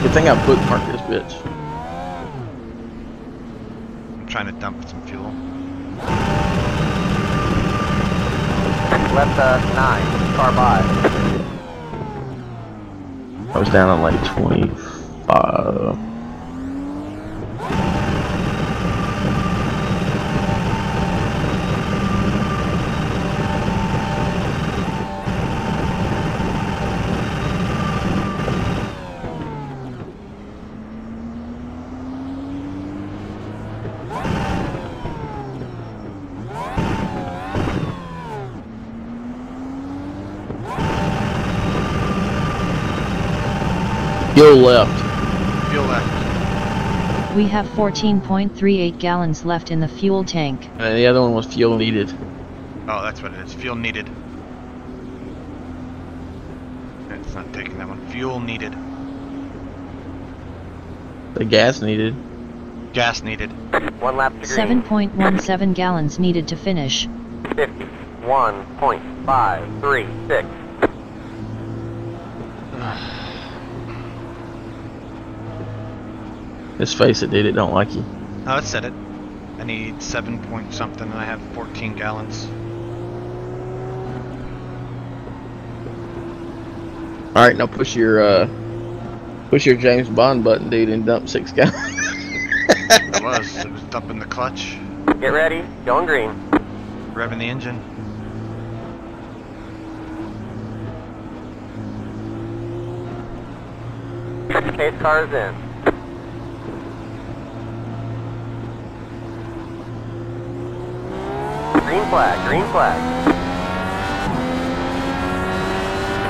Good thing I bookmarked this bitch. I'm trying to dump some fuel. Left 9, car by. I was down on like 25. Fuel left. Fuel left. We have 14.38 gallons left in the fuel tank. And the other one was fuel needed. Oh, that's what it is. Fuel needed. It's not taking that one. Fuel needed. The gas needed. Gas needed. 1 lap to green. 7.17 gallons needed to finish. 51.536. Just face it, dude, it don't like you. Oh, it said it. I need 7 point something and I have 14 gallons. Alright, now push your James Bond button, dude, and dump 6 gallons. It was dumping the clutch. Get ready, going green. Revving the engine. Pace car is in. Green flag, green flag.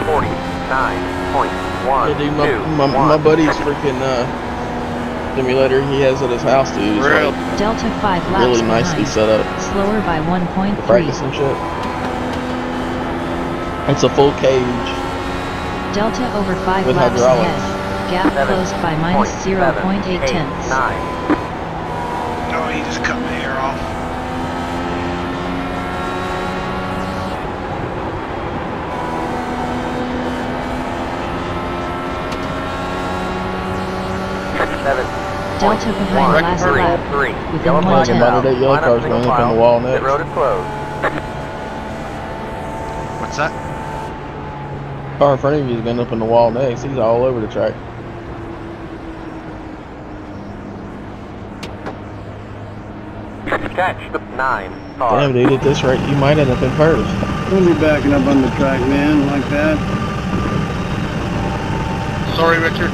49.1. Yeah, dude, my buddy's freaking simulator he has at his house, dude. It's like Delta 5 laps really nicely behind. set up. Slower by 1.3. Practice and shit. It's a full cage. Delta over 5 with laps hydraulics. ahead. Gap closed by minus 0.8 tenths. Oh, he just cut my air off. Delta behind last lap. Within 1 Talking about tenth. that yellow car's going up in the wall next. The road is closed. What's that? Car in front of you is going up in the wall next. He's all over the track. Catch the 9 car. Damn, dude, at this rate, you might end up in first. Don't be backing up on the track, man, like that. Sorry, Richard.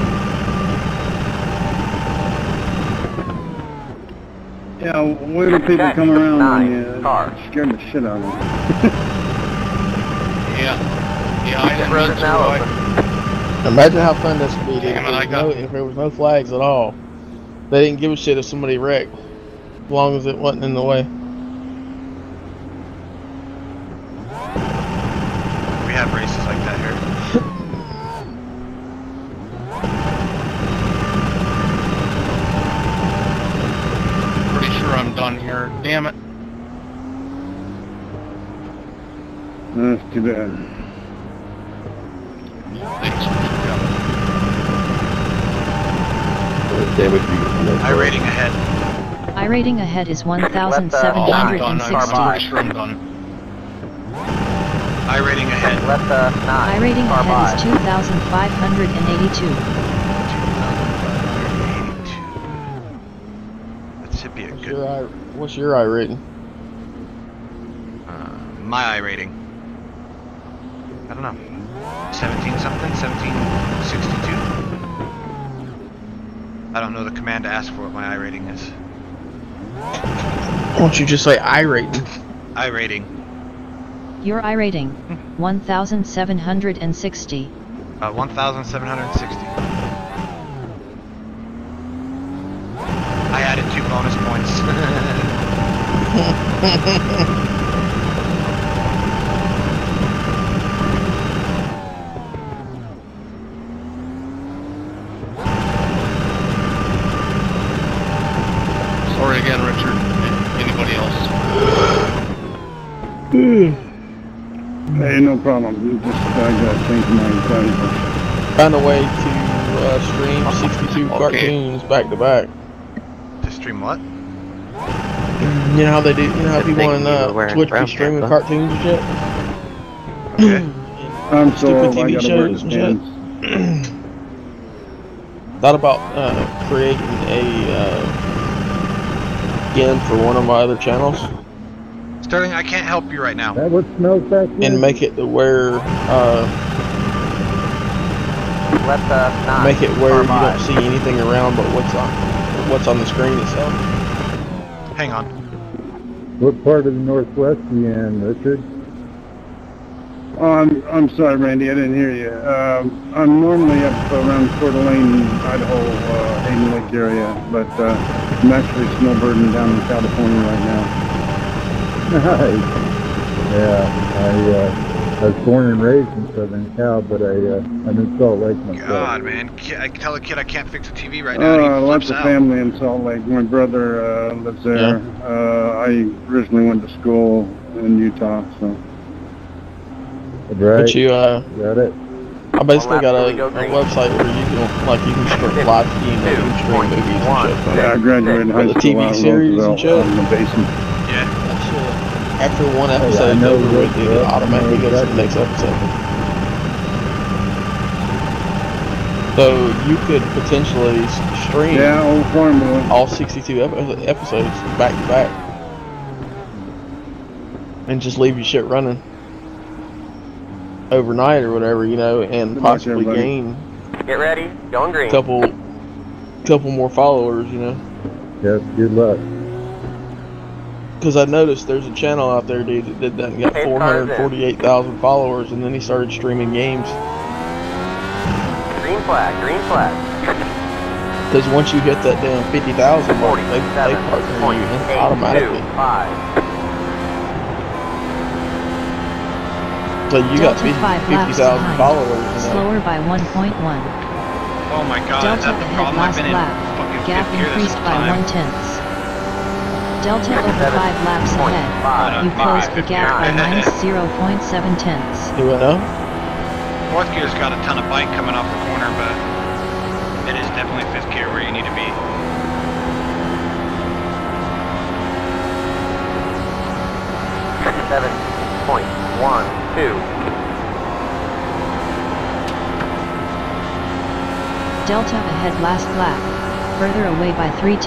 Yeah, where do people come around when you scared the shit out of them? Yeah, I didn't run too wide. Imagine how fun this would be, dude. Damn it, If there was no flags at all. They didn't give a shit if somebody wrecked. As long as it wasn't in the way. We have races like that here. Pretty sure I'm done here. Damn it. That's too bad. Thanks. iRating ahead. iRating ahead is I'm done. I'm 1,760. pretty sure I'm done. iRating ahead. Left the 9. iRating car ahead is by. 2,582. That should be a good. What's your iRating? My iRating. I don't know. 17 something? 1762? I don't know the command to ask for what my iRating is. Why don't you just say iRating? iRating. Your iRating, 1,760. 1,760. I added 2 bonus points. Sorry again, Richard. Anybody else? Hey, no problem. Just I got to change my time. Find a way to stream 62 cartoons back to back. To stream what? You know how they do? You know how people on Twitch be streaming cartoons and shit? Okay. I'm so Stupid old, I TV gotta wear shows and the shit. thought about creating a skin for one of my other channels. Sterling, I can't help you right now. That what smells back there? And make it to where make it where you don't see anything around but what's on the screen itself. Hang on. What part of the Northwest are you in, Richard? Oh, I'm sorry, Randy, I didn't hear you. I'm normally up around Coeur d'Alene, Idaho, Hayden Lake area, but I'm actually snowbirding down in California right now. Nice. Yeah, I was born and raised in Southern Cal, but I'm in Salt Lake myself. God, man. I tell a kid I can't fix a TV right now. He Lots flips of out. family in Salt Lake. My brother lives there. I originally went to school in Utah, so. Right. But you got it. I basically got a website where you can stream live stream and you can stream movies and shit. Yeah, I graduated high the school TV out of series and Roosevelt, shit. out in the basement. Yeah. After one episode is over with, it automatically goes to the next episode. So you could potentially stream old formula. all 62 episodes back to back, and just leave your shit running overnight or whatever, you know, and possibly gain Get ready, going green. couple more followers, you know. Yes, good luck. Because I noticed there's a channel out there, dude, that got 448,000 followers, and then he started streaming games. Green flag, green flag. Because once you hit that damn 50,000 mark, they partner you in automatically. So you got 50,000 followers. Slower by 1.1. Oh my god, is that the problem? I've been in fucking Gap fifth gear this increased by time. 1/10. Delta over 5 laps ahead. You closed the gap by minus 0.7 tenths. Do I know? Fourth gear's got a ton of bite coming off the corner, but it is definitely fifth gear where you need to be. Delta ahead last lap, further away by 0.3.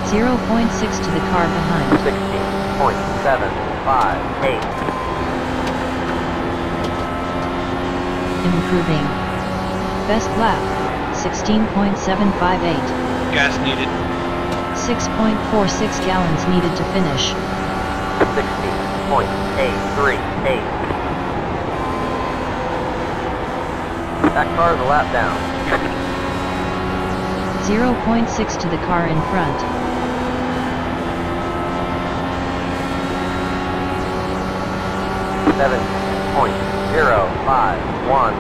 0.6 to the car behind. 16.758. Improving. Best lap, 16.758. Gas needed. 6.46 gallons needed to finish. 16.838. That car's a lap down. 0.6 to the car in front. .051.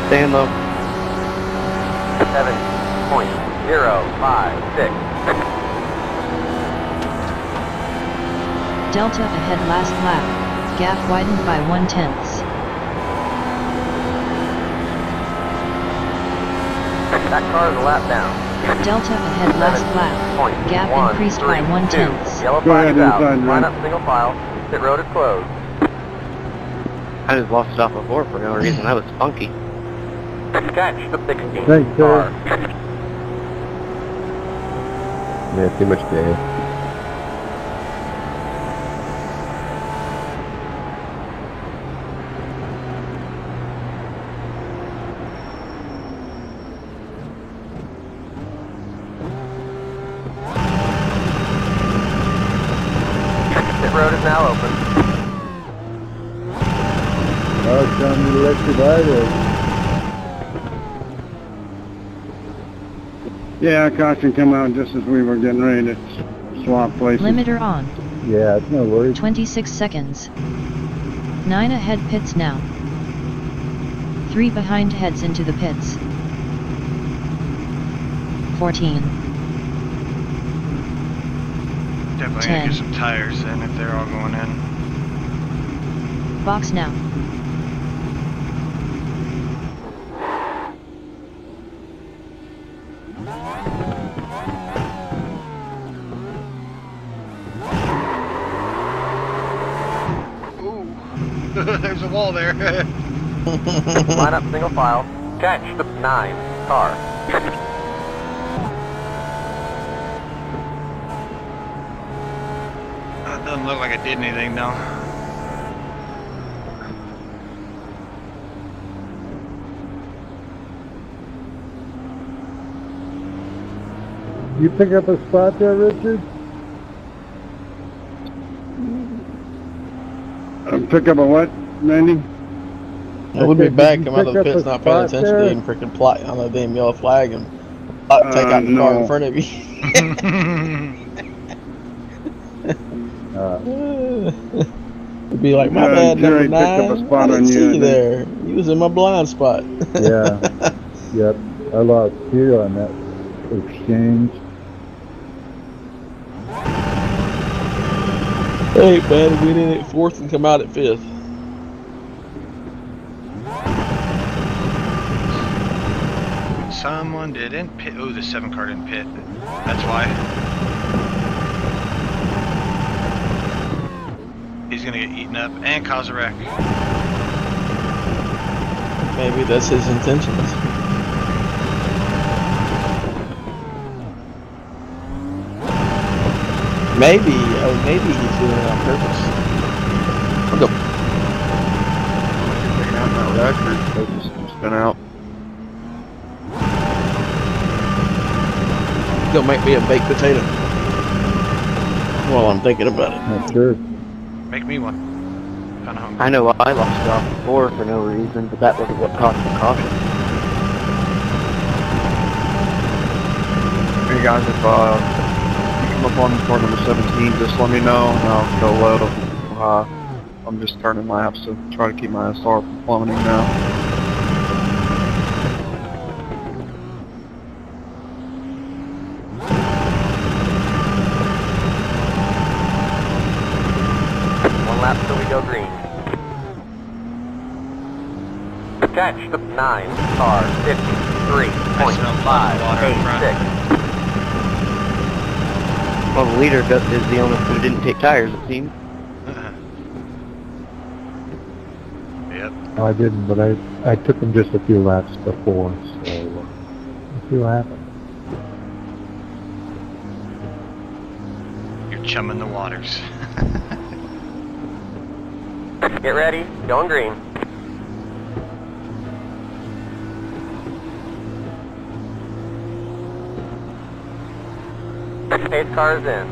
Staying low. 7.056. Delta ahead last lap, gap widened by 1/10. That car's a lap down. Delta ahead last lap, gap increased by 1/10. Yellow flag is out. Line up single file. Pit road is closed. I just lost it off before for no reason. That was funky. Catch the 16 Thanks, car. Yeah, too much gas. Pit road is now open. Oh, it's on the electric highway. Yeah, caution come out just as we were getting ready to swap places. Limiter on. Yeah, it's no worries. 26 seconds. 9 ahead pits now. 3 behind heads into the pits. 14. Definitely 10. gonna get some tires in if they're all going in. Box now. wall there. Line up single file. Catch the 9 car. That doesn't look like I did anything, though. You pick up a spot there, Richard? Pick up a what, Randy? I would be back. Did you I'm out of the pick up pits, a not paying spot attention there? to him freaking plot on the damn yellow flag and take out the car in No. front of you. It'd be like, my bad, Jerry number picked up a 9. spot I didn't on you, see I you think. there. You was in my blind spot. Yeah. Yep. I lost you on that exchange. Hey, man, win in at 4th and come out at 5th. Someone didn't pit. Oh, the 7 car didn't pit. That's why. He's gonna get eaten up and cause a wreck. Maybe that's his intentions. Maybe, oh, maybe he's doing it on purpose. I'll go. Taking out that record, they just spin out. Go make me a baked potato. While I'm thinking about it. That's good. Make me one. Kinda hungry. I know I lost off before for no reason, but that wasn't what caused the caution. Hey guys, if you come up on car number 17, just let me know and I'll go low. I'm just turning laps, so try to keep my SR from plummeting now. One lap till we go green. Catch the 9 car. 53.586. Well, the leader is the only who didn't take tires, it seems. Yep. I didn't, but I took him just a few laps before, so let's see what happens. You're chumming the waters. Get ready. Going green. Pace car is in.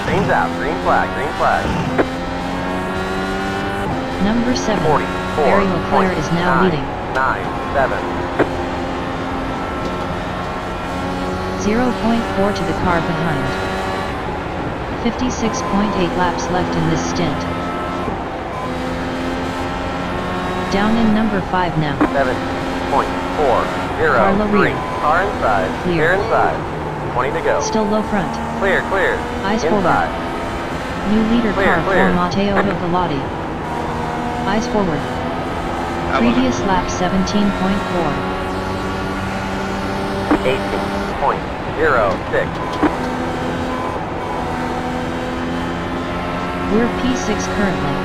Green's out. Green flag. Green flag. Number 7, 44. Barry Leclerc is now leading. 9-7. 0.4 to the car behind. 56.8 laps left in this stint. Down in number 5 now. 7.40. Carla Green. rear. Car inside. Clear. Clear inside. 20 to go. Still low front. Clear. Clear. Eyes inside. forward. New leader Clear, car clear. for Matteo Galati. Eyes forward. Previous lap 17.4. 18.06. We're P6 currently.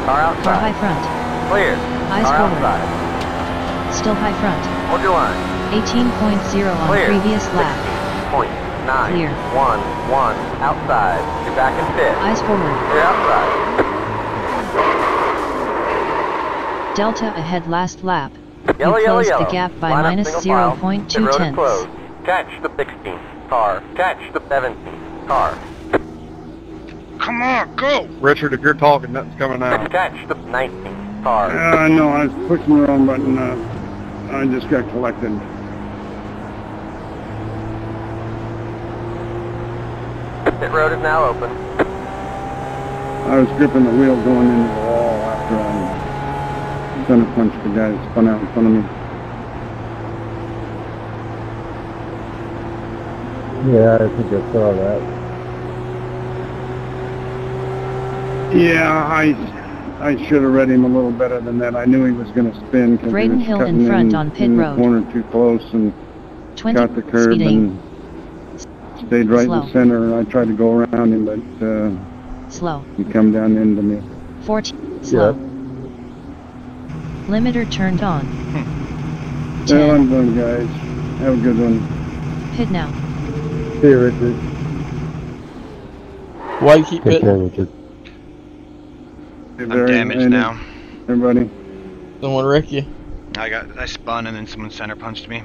Car Car outside. high front. Clear. Eyes Car forward. outside. Still high front. Hold your line. 18.0 on Clear. previous lap. 16.9. Clear. 1. Outside. You're back in pit. Eyes forward. Clear outside. Delta ahead last lap. Yellow, You yellow, closed yellow. the gap by Line up minus single file. 0.2 Pit road is tenths. closed. Catch the 16 car. Catch the 17 car. Come on, go! Richard, if you're talking, nothing's coming out. Catch the 19 car. I know, I was pushing the wrong button. I just got collected. Pit road is now open. I was gripping the wheel going into the wall after I center punched the guy that spun out in front of me. Yeah, I think I saw that. Yeah, I should have read him a little better than that. I knew he was going to spin because he Braden was Hill cutting in front on pit in road. The corner too close and 20 got the curb speeding. and stayed right in Slow. the center, and I tried to go around him, but Slow. he come down into me. 14. Slow. Limiter turned on. Well, I'm done, guys. Have a good one. Hit now. See you, Richard. Why you keep Take care, hitting? Richard. Hey, I'm Barry, damaged Randy, now. Everybody. Someone wreck you? I spun and then someone center punched me.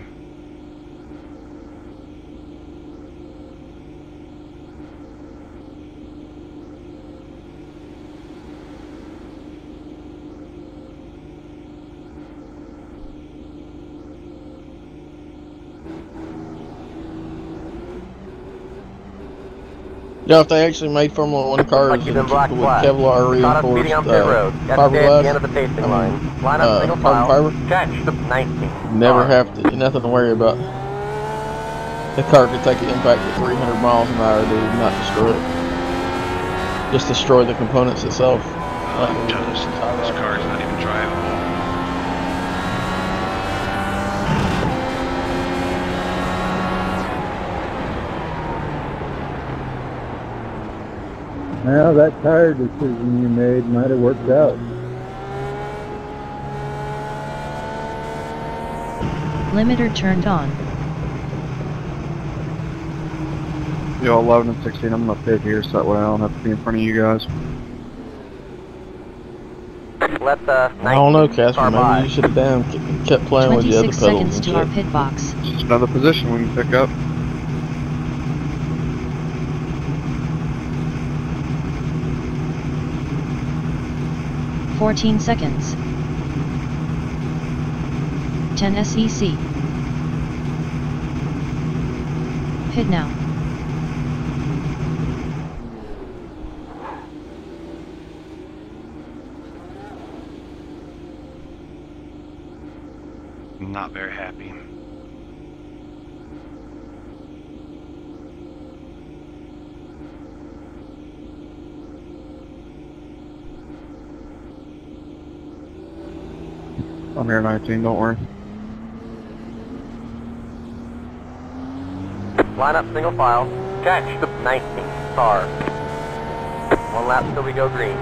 You know, if they actually made Formula 1 cars Like you've been black with flag. Kevlar Caught us speeding on reinforced pit road. Got to stay at the end of the pacing line. Line up single file. carbon fiber, Catch the 19. never have to, nothing to worry about. The car could take an impact at 300 miles an hour, dude, and not destroy it. Just destroy the components itself. I'm toast. This car is not even drivable. Well, that tire decision you made might have worked out. Limiter turned on. Yo, 11 and 16, I'm gonna pit here so that way I don't have to be in front of you guys. Let the I don't know, Casper. car by. Maybe you should have kept playing with the other 26 pedals seconds and to our shit. pit box. Just another position we can pick up. – 14 seconds. 10 SEC. Hit now. I'm not very happy. I'm here 19, don't worry. Line up single file. Catch the 19 car. One lap till we go green.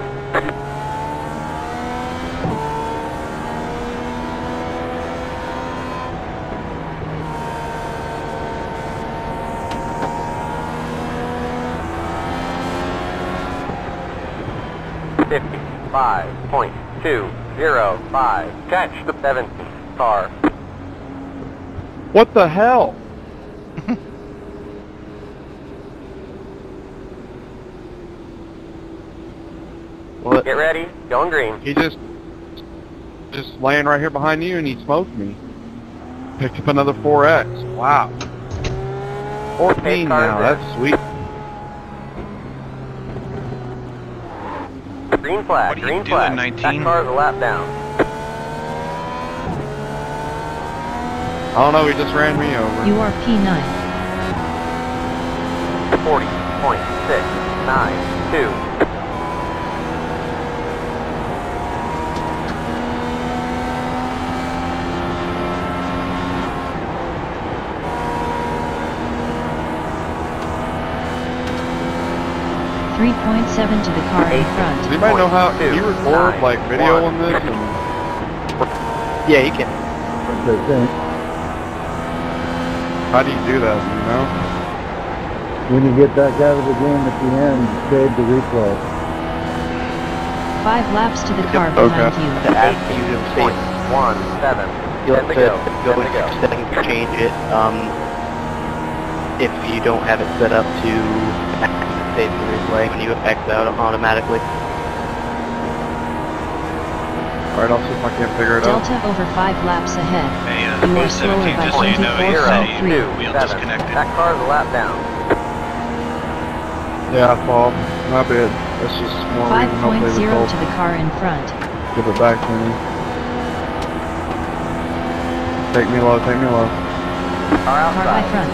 .205. Catch the 17 car. What the hell? What? Get ready. Going green. He just laying right here behind you and he smoked me. Picked up another 4X. Wow. 14 now, that's sweet. Green flag, green flag. 19? That car's a lap down. I don't know, he just ran me over. You are P9. 40.692. .7 to the car in front. Does anybody know how can you record like video on this? And... Yeah, you can. How do you do that? Do you know? When you get back out of the game at the end, save the replay. 5 laps to the car behind you. To ask you to save. 17. You'll have to go into settings to change it. If you don't have it set up to save the replay when you X out automatically. Alright, I'll see if I can't figure it out. Delta over 5 laps ahead. Hey, You are slower 17, by just so you know, he said he 24.3. wheel disconnected. That car's a lap down. Yeah, Paul. My bad. That's just more reason hopefully 5.0 the Colts to the car in front. give it back to me. Take me low, take me low. Car outside. by front.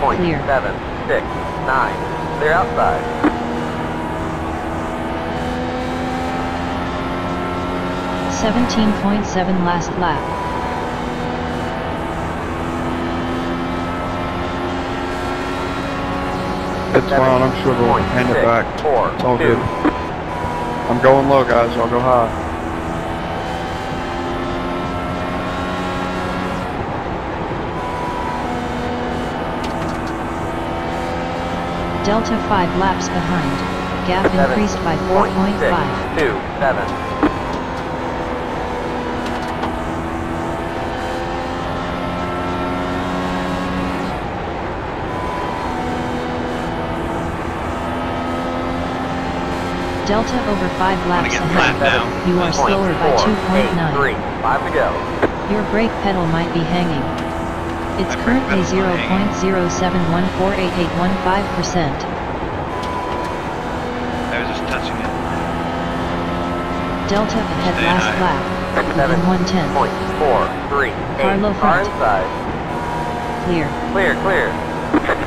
17.769. Clear outside. .7 last lap. It's fine, I'm sure they'll hand it back. It's all good. I'm going low, guys. Y'all go high. Delta 5 laps behind. Gap increased by 4.5. 27. Delta over 5 laps ahead. You are slower by 2.9. 5 to go. Your brake pedal might be hanging. It's currently 0.0714881.5%. I was just touching it. Delta ahead last lap. Within 1/10. 0.438. Car low Car front. inside. Clear. Clear. Car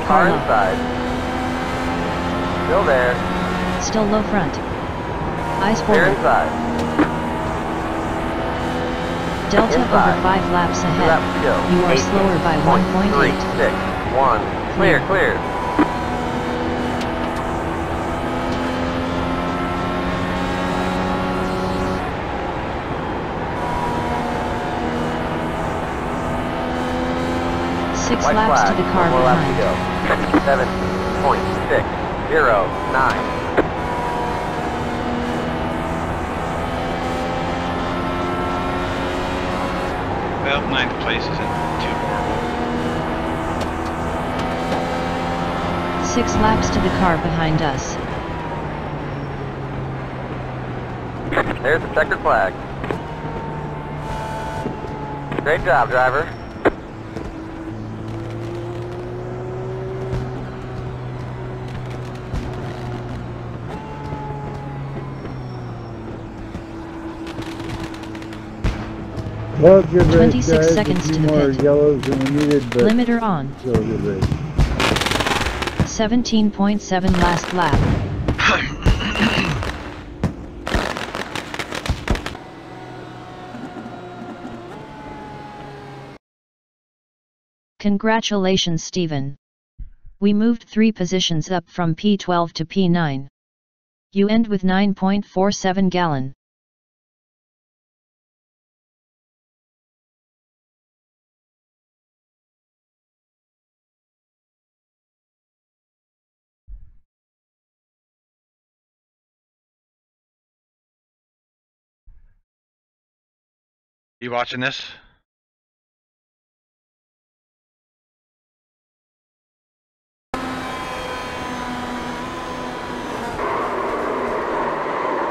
Car low. inside. Still there. Still low front. Eyes Clear forward. inside. Delta Inside. over 5 laps 2 ahead. laps to go. You are slower by 1.8. 361. Clear. Six White laps flag. to the car 1 more lap to behind. go. 7.609. Well, 9th place isn't too horrible. 6 laps to the car behind us. There's the checkered flag. Great job, driver. Well, good race, 26 guys. seconds a few to the more pit. yellows than we needed, but Limiter on. still a good race. 17.7 last lap. Congratulations, Steven. We moved 3 positions up from P12 to P9. You end with 9.47 gallon. You watching this?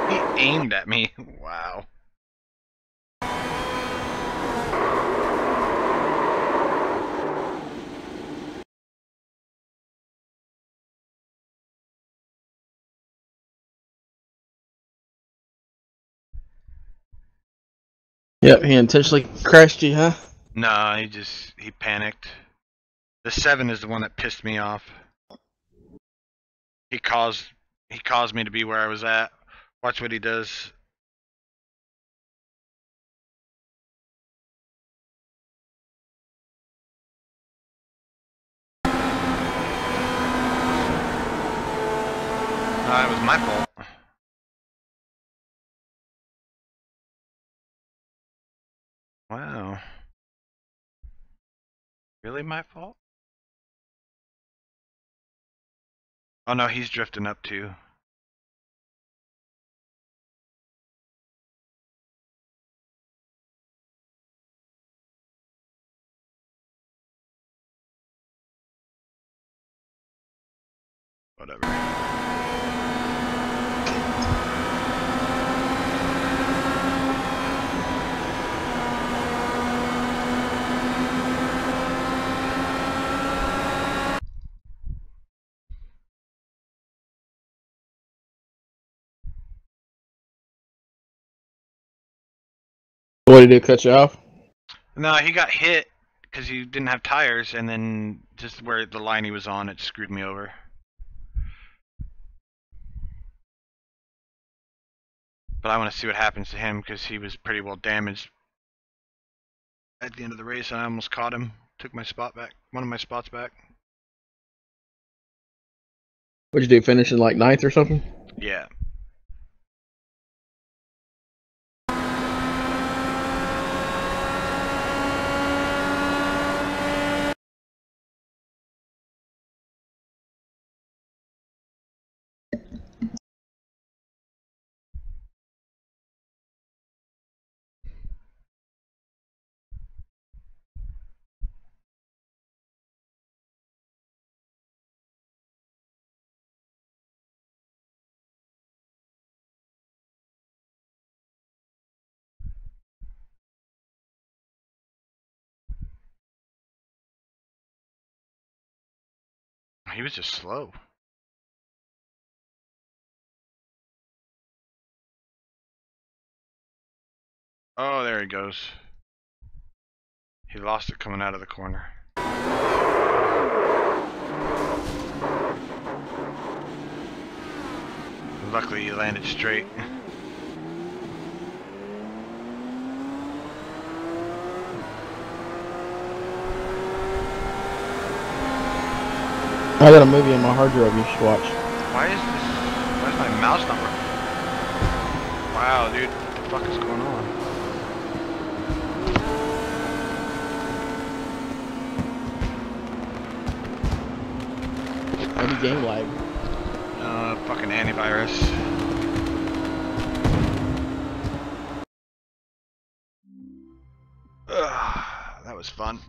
He aimed at me. Wow. Yep, he intentionally crashed you, huh? Nah, he panicked. The 7 is the one that pissed me off. He caused me to be where I was at. Watch what he does. It was my fault. Wow. Really my fault? Oh no, he's drifting up too. Whatever. What did he cut you off? No, he got hit because he didn't have tires, and then just where the line he was on, it screwed me over. But I want to see what happens to him because he was pretty well damaged at the end of the race. I almost caught him. Took my spot back. One of my spots back. What'd you do? Finish in like 9th or something? Yeah. He was just slow. Oh, there he goes. He lost it coming out of the corner. Luckily, he landed straight. I got a movie on my hard drive you should watch. Why is my mouse not working? Wow, dude, what the fuck is going on? Maybe game lag. Fucking antivirus. Ugh, that was fun.